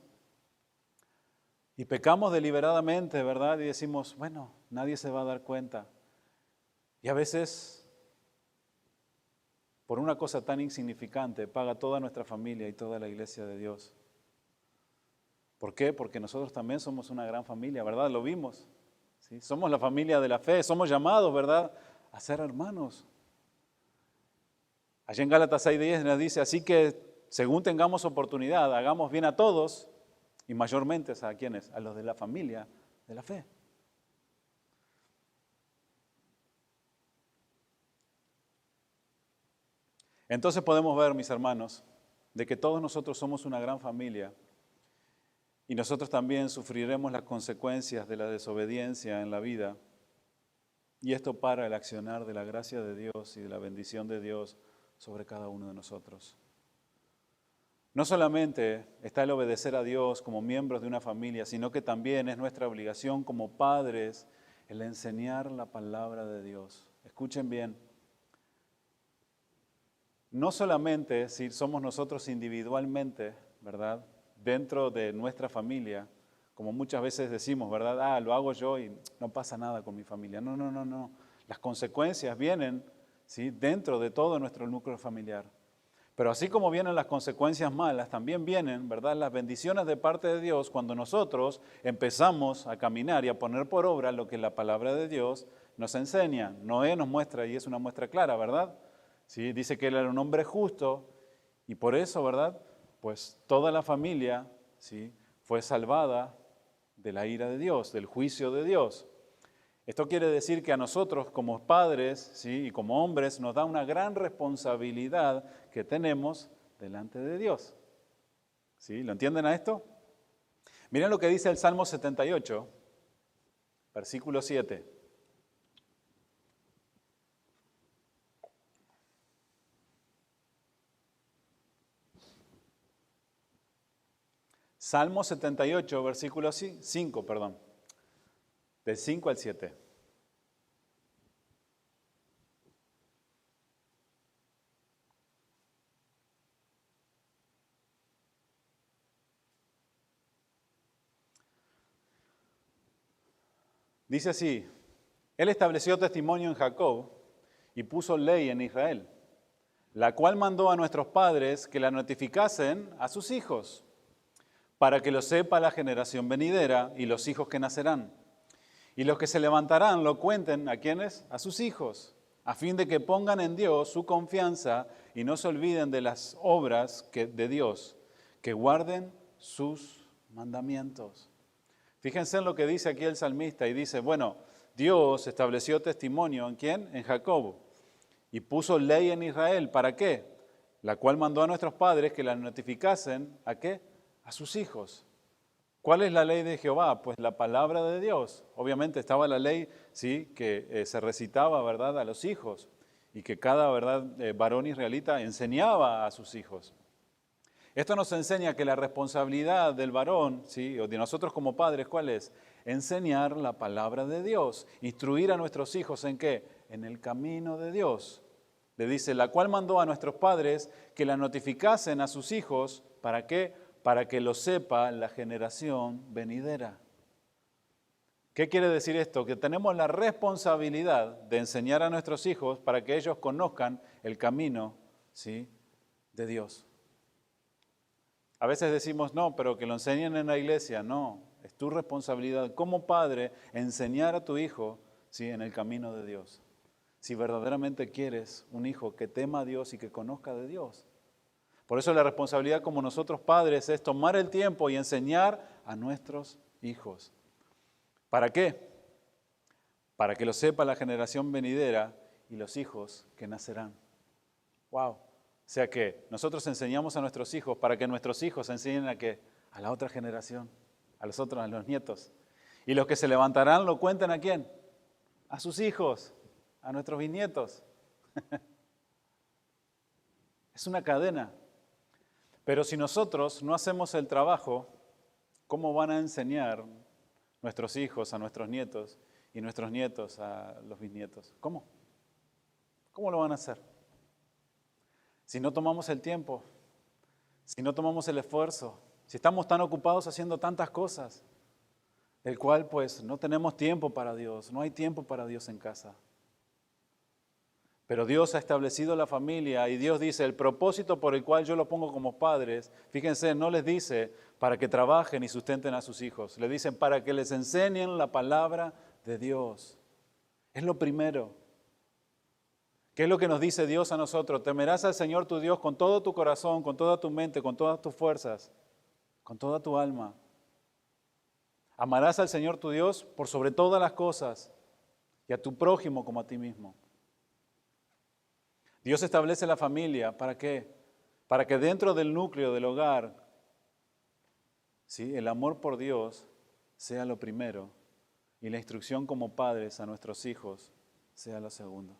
y pecamos deliberadamente, ¿verdad? Y decimos, bueno, nadie se va a dar cuenta. Y a veces, por una cosa tan insignificante, paga toda nuestra familia y toda la iglesia de Dios. ¿Por qué? Porque nosotros también somos una gran familia, ¿verdad? Lo vimos, ¿sí? Somos la familia de la fe, somos llamados, ¿verdad?, a ser hermanos. Allí en Gálatas 6:10 nos dice, así que según tengamos oportunidad, hagamos bien a todos, y mayormente a quienes, a los de la familia de la fe. Entonces podemos ver, mis hermanos, de que todos nosotros somos una gran familia y nosotros también sufriremos las consecuencias de la desobediencia en la vida. Y esto para el accionar de la gracia de Dios y de la bendición de Dios sobre cada uno de nosotros. No solamente está el obedecer a Dios como miembros de una familia, sino que también es nuestra obligación como padres el enseñar la palabra de Dios. Escuchen bien. No solamente si somos nosotros individualmente, ¿verdad?, dentro de nuestra familia, como muchas veces decimos, ¿verdad? Lo hago yo y no pasa nada con mi familia. No. Las consecuencias vienen, ¿sí?, dentro de todo nuestro núcleo familiar. Pero así como vienen las consecuencias malas, también vienen, ¿verdad?, las bendiciones de parte de Dios cuando nosotros empezamos a caminar y a poner por obra lo que la palabra de Dios nos enseña. Noé nos muestra, y es una muestra clara, ¿verdad? ¿Sí? Dice que él era un hombre justo y por eso, ¿verdad?, pues toda la familia, ¿sí?, fue salvada de la ira de Dios, del juicio de Dios. Esto quiere decir que a nosotros como padres, ¿sí?, y como hombres nos da una gran responsabilidad que tenemos delante de Dios. ¿Sí? ¿Lo entienden a esto? Miren lo que dice el Salmo 78, versículo 7. Salmo 78, versículo 5, perdón. Del 5 al 7. Dice así, Él estableció testimonio en Jacob y puso ley en Israel, la cual mandó a nuestros padres que la notificasen a sus hijos, para que lo sepa la generación venidera y los hijos que nacerán. Y los que se levantarán lo cuenten, ¿a quiénes? A sus hijos, a fin de que pongan en Dios su confianza y no se olviden de las obras de Dios, que guarden sus mandamientos. Fíjense en lo que dice aquí el salmista y dice, bueno, Dios estableció testimonio ¿en quién? En Jacob y puso ley en Israel. ¿Para qué? La cual mandó a nuestros padres que la notificasen ¿a qué? A sus hijos. ¿Cuál es la ley de Jehová? Pues la palabra de Dios. Obviamente estaba la ley, sí, que se recitaba, ¿verdad?, a los hijos y que cada, ¿verdad?, varón israelita enseñaba a sus hijos. Esto nos enseña que la responsabilidad del varón, ¿sí?, o de nosotros como padres, ¿cuál es? enseñar la palabra de Dios, instruir a nuestros hijos ¿en qué? En el camino de Dios. Le dice, la cual mandó a nuestros padres que la notificasen a sus hijos, ¿para qué? Para que lo sepa la generación venidera. ¿Qué quiere decir esto? Que tenemos la responsabilidad de enseñar a nuestros hijos para que ellos conozcan el camino, ¿sí?, de Dios. A veces decimos, no, pero que lo enseñen en la iglesia. No, es tu responsabilidad como padre enseñar a tu hijo, ¿sí?, en el camino de Dios. Si verdaderamente quieres un hijo que tema a Dios y que conozca de Dios. Por eso la responsabilidad como nosotros padres es tomar el tiempo y enseñar a nuestros hijos. ¿Para qué? Para que lo sepa la generación venidera y los hijos que nacerán. ¡Wow! O sea que nosotros enseñamos a nuestros hijos para que nuestros hijos enseñen a qué? A la otra generación, a los nietos. Y los que se levantarán lo cuenten ¿a quién? A sus hijos, a nuestros bisnietos. Es una cadena. Pero si nosotros no hacemos el trabajo, ¿cómo van a enseñar nuestros hijos a nuestros nietos y nuestros nietos a los bisnietos? ¿Cómo? ¿Cómo lo van a hacer? Si no tomamos el tiempo, si no tomamos el esfuerzo, si estamos tan ocupados haciendo tantas cosas, el cual pues no tenemos tiempo para Dios, no hay tiempo para Dios en casa. Pero Dios ha establecido la familia y Dios dice, el propósito por el cual yo lo pongo como padres, fíjense, no les dice para que trabajen y sustenten a sus hijos, le dicen para que les enseñen la palabra de Dios. Es lo primero. ¿Qué es lo que nos dice Dios a nosotros? Temerás al Señor tu Dios con todo tu corazón, con toda tu mente, con todas tus fuerzas, con toda tu alma. Amarás al Señor tu Dios por sobre todas las cosas y a tu prójimo como a ti mismo. Dios establece la familia, ¿para qué? Para que dentro del núcleo del hogar, ¿sí?, el amor por Dios sea lo primero y la instrucción como padres a nuestros hijos sea lo segundo.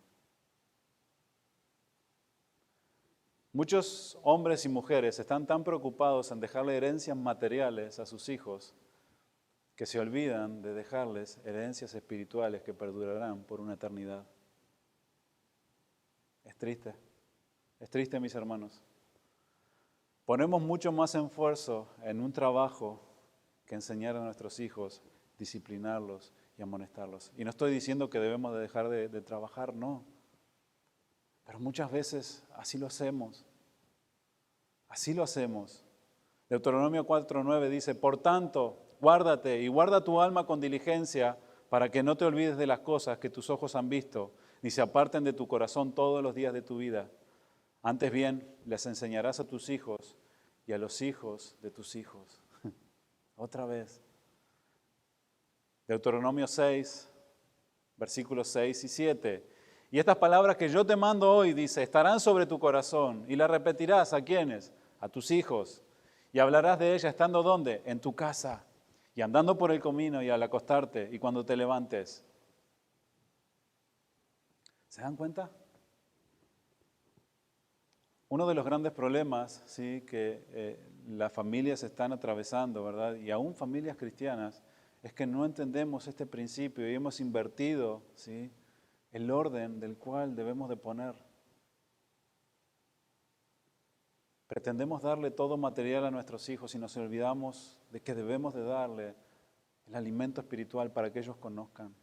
Muchos hombres y mujeres están tan preocupados en dejarle herencias materiales a sus hijos que se olvidan de dejarles herencias espirituales que perdurarán por una eternidad. Es triste mis hermanos. Ponemos mucho más esfuerzo en un trabajo que enseñar a nuestros hijos, disciplinarlos y amonestarlos. Y no estoy diciendo que debemos de dejar de trabajar, no. Pero muchas veces así lo hacemos. Así lo hacemos. Deuteronomio 4:9 dice, por tanto, guárdate y guarda tu alma con diligencia para que no te olvides de las cosas que tus ojos han visto, ni se aparten de tu corazón todos los días de tu vida. Antes bien, les enseñarás a tus hijos y a los hijos de tus hijos. Otra vez. Deuteronomio 6, versículos 6 y 7. Y estas palabras que yo te mando hoy, dice, estarán sobre tu corazón y las repetirás ¿a quiénes? A tus hijos. Y hablarás de ellas estando ¿dónde? En tu casa y andando por el camino y al acostarte y cuando te levantes. ¿Se dan cuenta? Uno de los grandes problemas, ¿sí?, que las familias están atravesando, ¿verdad? Y aún familias cristianas, es que no entendemos este principio y hemos invertido, ¿sí?, el orden del cual debemos de poner. Pretendemos darle todo material a nuestros hijos y nos olvidamos de que debemos de darle el alimento espiritual para que ellos conozcan.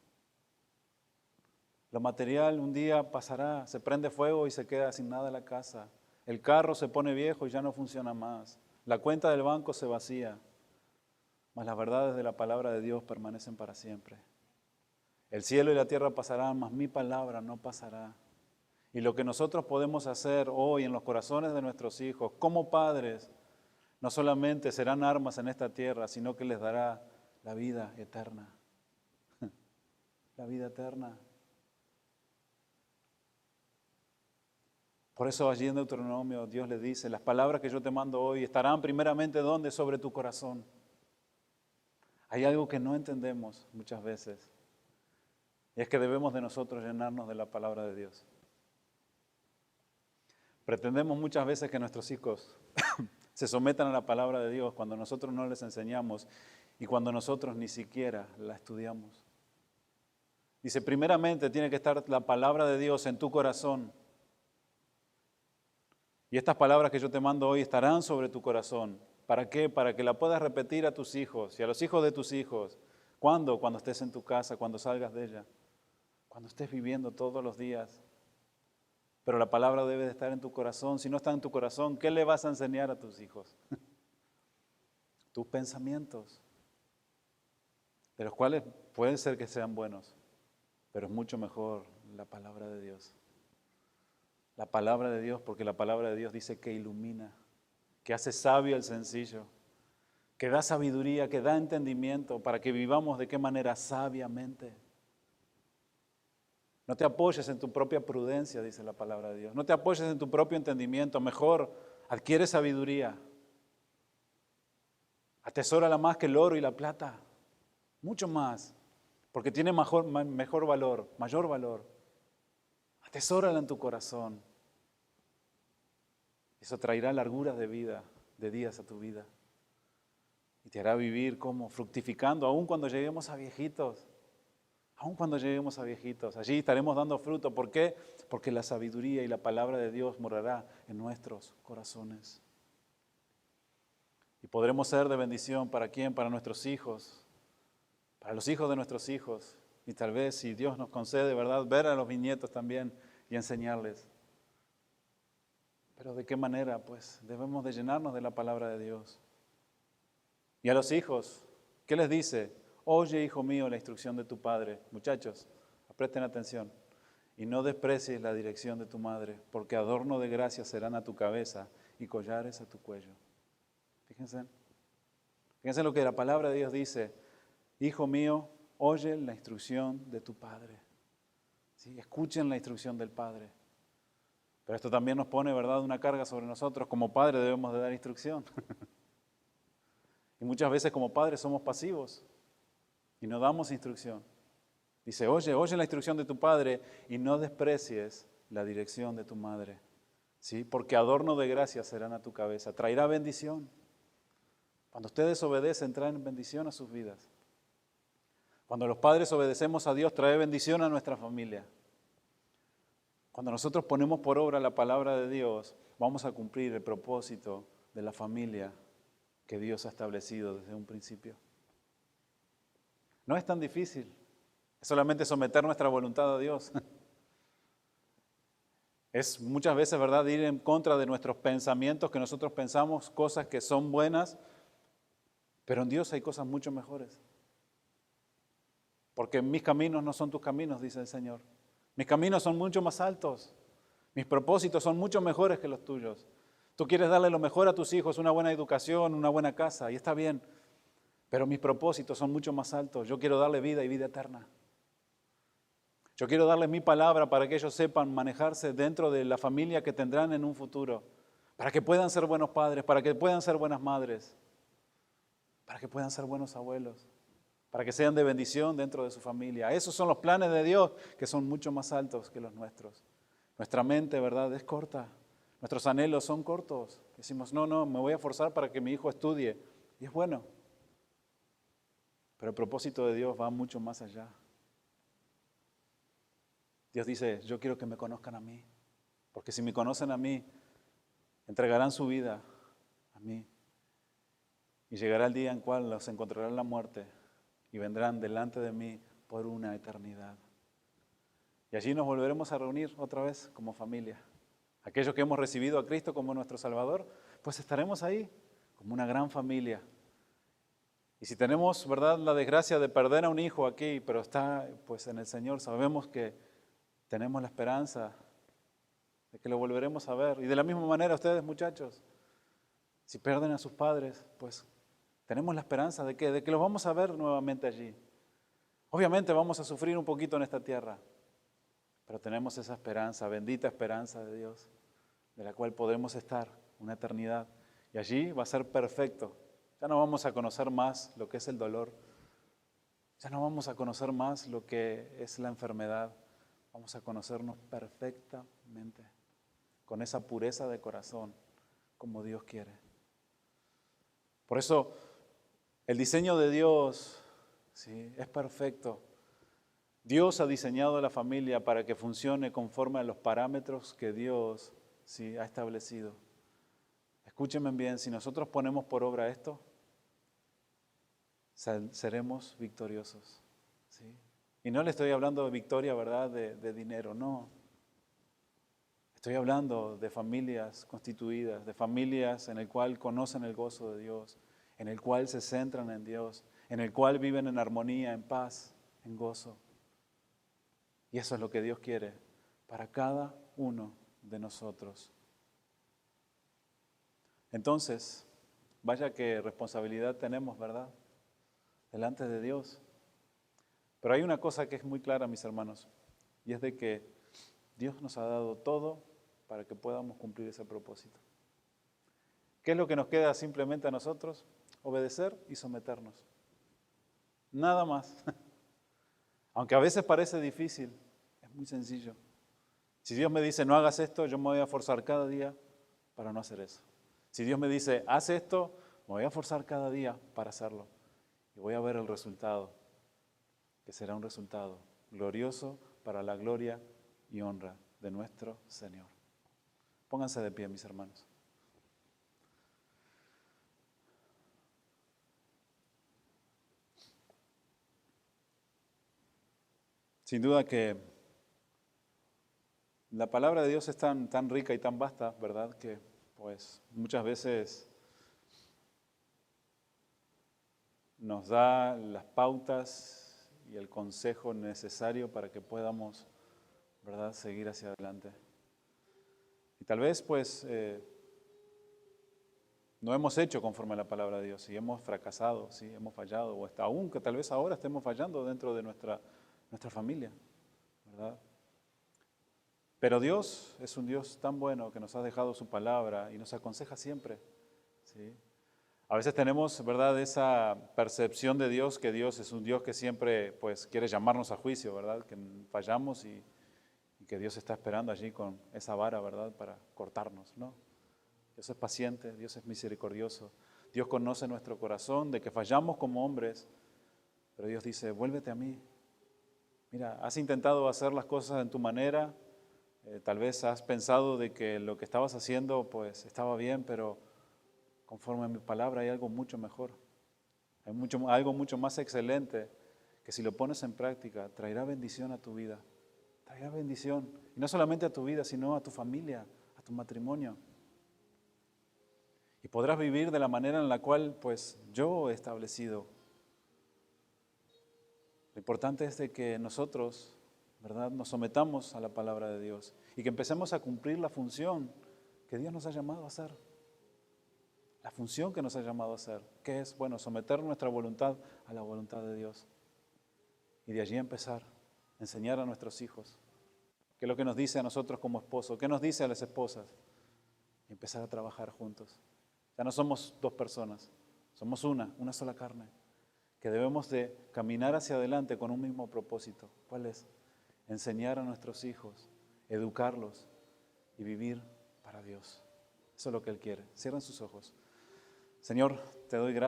Lo material un día pasará, se prende fuego y se queda sin nada en la casa. El carro se pone viejo y ya no funciona más. La cuenta del banco se vacía. Mas las verdades de la palabra de Dios permanecen para siempre. El cielo y la tierra pasarán, mas mi palabra no pasará. Y lo que nosotros podemos hacer hoy en los corazones de nuestros hijos, como padres, no solamente serán armas en esta tierra, sino que les dará la vida eterna. La vida eterna. Por eso allí en Deuteronomio Dios le dice, las palabras que yo te mando hoy estarán primeramente ¿dónde? Sobre tu corazón. Hay algo que no entendemos muchas veces. Y es que debemos de nosotros llenarnos de la palabra de Dios. Pretendemos muchas veces que nuestros hijos se sometan a la palabra de Dios cuando nosotros no les enseñamos. y cuando nosotros ni siquiera la estudiamos. Dice, primeramente tiene que estar la palabra de Dios en tu corazón. Y estas palabras que yo te mando hoy estarán sobre tu corazón. ¿Para qué? Para que la puedas repetir a tus hijos y a los hijos de tus hijos. ¿Cuándo? Cuando estés en tu casa, cuando salgas de ella, cuando estés viviendo todos los días. Pero la palabra debe de estar en tu corazón. Si no está en tu corazón, ¿qué le vas a enseñar a tus hijos? Tus pensamientos, de los cuales pueden ser que sean buenos, pero es mucho mejor la palabra de Dios. La palabra de Dios, porque la palabra de Dios dice que ilumina, que hace sabio al sencillo, que da sabiduría, que da entendimiento para que vivamos de qué manera sabiamente. No te apoyes en tu propia prudencia, dice la palabra de Dios. No te apoyes en tu propio entendimiento. Mejor adquiere sabiduría. Atesórala más que el oro y la plata. Mucho más. Porque tiene mejor valor, mayor valor. Atesórala en tu corazón. Eso traerá larguras de vida, de días a tu vida. Y te hará vivir como fructificando, aun cuando lleguemos a viejitos. Aun cuando lleguemos a viejitos, allí estaremos dando fruto. ¿Por qué? Porque la sabiduría y la palabra de Dios morará en nuestros corazones. Y podremos ser de bendición ¿para quién? Para nuestros hijos, para los hijos de nuestros hijos. Y tal vez, si Dios nos concede, ¿verdad?, ver a los bisnietos también y enseñarles. Pero ¿de qué manera? Pues debemos de llenarnos de la palabra de Dios. Y a los hijos, ¿qué les dice? Oye, hijo mío, la instrucción de tu padre. Muchachos, presten atención. Y no desprecies la dirección de tu madre, porque adorno de gracia serán a tu cabeza y collares a tu cuello. Fíjense. Fíjense lo que la palabra de Dios dice. Hijo mío, oye la instrucción de tu padre. ¿Sí? Escuchen la instrucción del padre. Pero esto también nos pone, ¿verdad?, una carga sobre nosotros. Como padres debemos de dar instrucción. Y muchas veces como padres somos pasivos y no damos instrucción. Dice, oye la instrucción de tu padre y no desprecies la dirección de tu madre. ¿Sí? Porque adorno de gracia serán a tu cabeza. Traerá bendición. Cuando ustedes obedecen, traen bendición a sus vidas. Cuando los padres obedecemos a Dios, trae bendición a nuestra familia. Cuando nosotros ponemos por obra la palabra de Dios, vamos a cumplir el propósito de la familia que Dios ha establecido desde un principio. No es tan difícil, es solamente someter nuestra voluntad a Dios. Es muchas veces, ¿verdad?, ir en contra de nuestros pensamientos, que nosotros pensamos cosas que son buenas, pero en Dios hay cosas mucho mejores. Porque mis caminos no son tus caminos, dice el Señor. Mis caminos son mucho más altos. Mis propósitos son mucho mejores que los tuyos. Tú quieres darle lo mejor a tus hijos, una buena educación, una buena casa, y está bien. Pero mis propósitos son mucho más altos. Yo quiero darle vida y vida eterna. Yo quiero darles mi palabra para que ellos sepan manejarse dentro de la familia que tendrán en un futuro. Para que puedan ser buenos padres, para que puedan ser buenas madres, para que puedan ser buenos abuelos, para que sean de bendición dentro de su familia. Esos son los planes de Dios, que son mucho más altos que los nuestros. Nuestra mente, ¿verdad?, es corta. Nuestros anhelos son cortos. Decimos, no, me voy a forzar para que mi hijo estudie. Y es bueno. Pero el propósito de Dios va mucho más allá. Dios dice, yo quiero que me conozcan a mí. Porque si me conocen a mí, entregarán su vida a mí. Y llegará el día en cual los encontrará la muerte y vendrán delante de mí por una eternidad. Y allí nos volveremos a reunir otra vez como familia. Aquellos que hemos recibido a Cristo como nuestro Salvador, pues estaremos ahí como una gran familia. Y si tenemos, ¿verdad?, la desgracia de perder a un hijo aquí, pero está pues en el Señor, sabemos que tenemos la esperanza de que lo volveremos a ver. Y de la misma manera ustedes, muchachos, si pierden a sus padres, pues tenemos la esperanza de que los vamos a ver nuevamente allí. Obviamente vamos a sufrir un poquito en esta tierra, pero tenemos esa esperanza, bendita esperanza de Dios, de la cual podemos estar una eternidad. Y allí va a ser perfecto. Ya no vamos a conocer más lo que es el dolor. Ya no vamos a conocer más lo que es la enfermedad. Vamos a conocernos perfectamente, con esa pureza de corazón, como Dios quiere. Por eso, El diseño de Dios, sí, es perfecto. Dios ha diseñado la familia para que funcione conforme a los parámetros que Dios, sí, ha establecido. Escúchenme bien, si nosotros ponemos por obra esto, seremos victoriosos. ¿Sí? Y no le estoy hablando de victoria, ¿verdad?, de dinero, no. Estoy hablando de familias constituidas, de familias en el cual conocen el gozo de Dios, en el cual se centran en Dios, en el cual viven en armonía, en paz, en gozo. Y eso es lo que Dios quiere para cada uno de nosotros. Entonces, vaya qué responsabilidad tenemos, ¿verdad?, delante de Dios. Pero hay una cosa que es muy clara, mis hermanos, y es de que Dios nos ha dado todo para que podamos cumplir ese propósito. ¿Qué es lo que nos queda simplemente a nosotros? Obedecer y someternos. Nada más. Aunque a veces parece difícil, es muy sencillo. Si Dios me dice no hagas esto, yo me voy a forzar cada día para no hacer eso. Si Dios me dice haz esto, me voy a forzar cada día para hacerlo. Y voy a ver el resultado, que será un resultado glorioso para la gloria y honra de nuestro Señor. Pónganse de pie, mis hermanos. Sin duda que la palabra de Dios es tan rica y tan vasta, ¿verdad? Que pues muchas veces nos da las pautas y el consejo necesario para que podamos, ¿verdad?, seguir hacia adelante. Y tal vez pues no hemos hecho conforme a la palabra de Dios y hemos fracasado, sí, hemos fallado, o hasta aún que tal vez ahora estemos fallando dentro de nuestra familia, ¿verdad? Pero Dios es un Dios tan bueno que nos ha dejado su palabra y nos aconseja siempre, ¿sí? A veces tenemos, ¿verdad?, esa percepción de Dios, que Dios es un Dios que siempre pues quiere llamarnos a juicio, ¿verdad?, que fallamos y que Dios está esperando allí con esa vara, ¿verdad?, para cortarnos, ¿no? Dios es paciente, Dios es misericordioso, Dios conoce nuestro corazón, de que fallamos como hombres, pero Dios dice, vuélvete a mí. Mira, has intentado hacer las cosas en tu manera, tal vez has pensado de que lo que estabas haciendo pues estaba bien, pero conforme a mi palabra hay algo mucho mejor, hay algo mucho más excelente, que si lo pones en práctica traerá bendición a tu vida, traerá bendición, y no solamente a tu vida, sino a tu familia, a tu matrimonio. Y podrás vivir de la manera en la cual pues yo he establecido. Lo importante es de que nosotros, ¿verdad?, nos sometamos a la palabra de Dios y que empecemos a cumplir la función que Dios nos ha llamado a hacer. La función que nos ha llamado a hacer, que es, bueno, someter nuestra voluntad a la voluntad de Dios. Y de allí empezar a enseñar a nuestros hijos qué es lo que nos dice a nosotros como esposos, qué nos dice a las esposas, y empezar a trabajar juntos. Ya no somos dos personas, somos una sola carne, que debemos de caminar hacia adelante con un mismo propósito. ¿Cuál es? Enseñar a nuestros hijos, educarlos y vivir para Dios. Eso es lo que Él quiere. Cierren sus ojos. Señor, te doy gracias.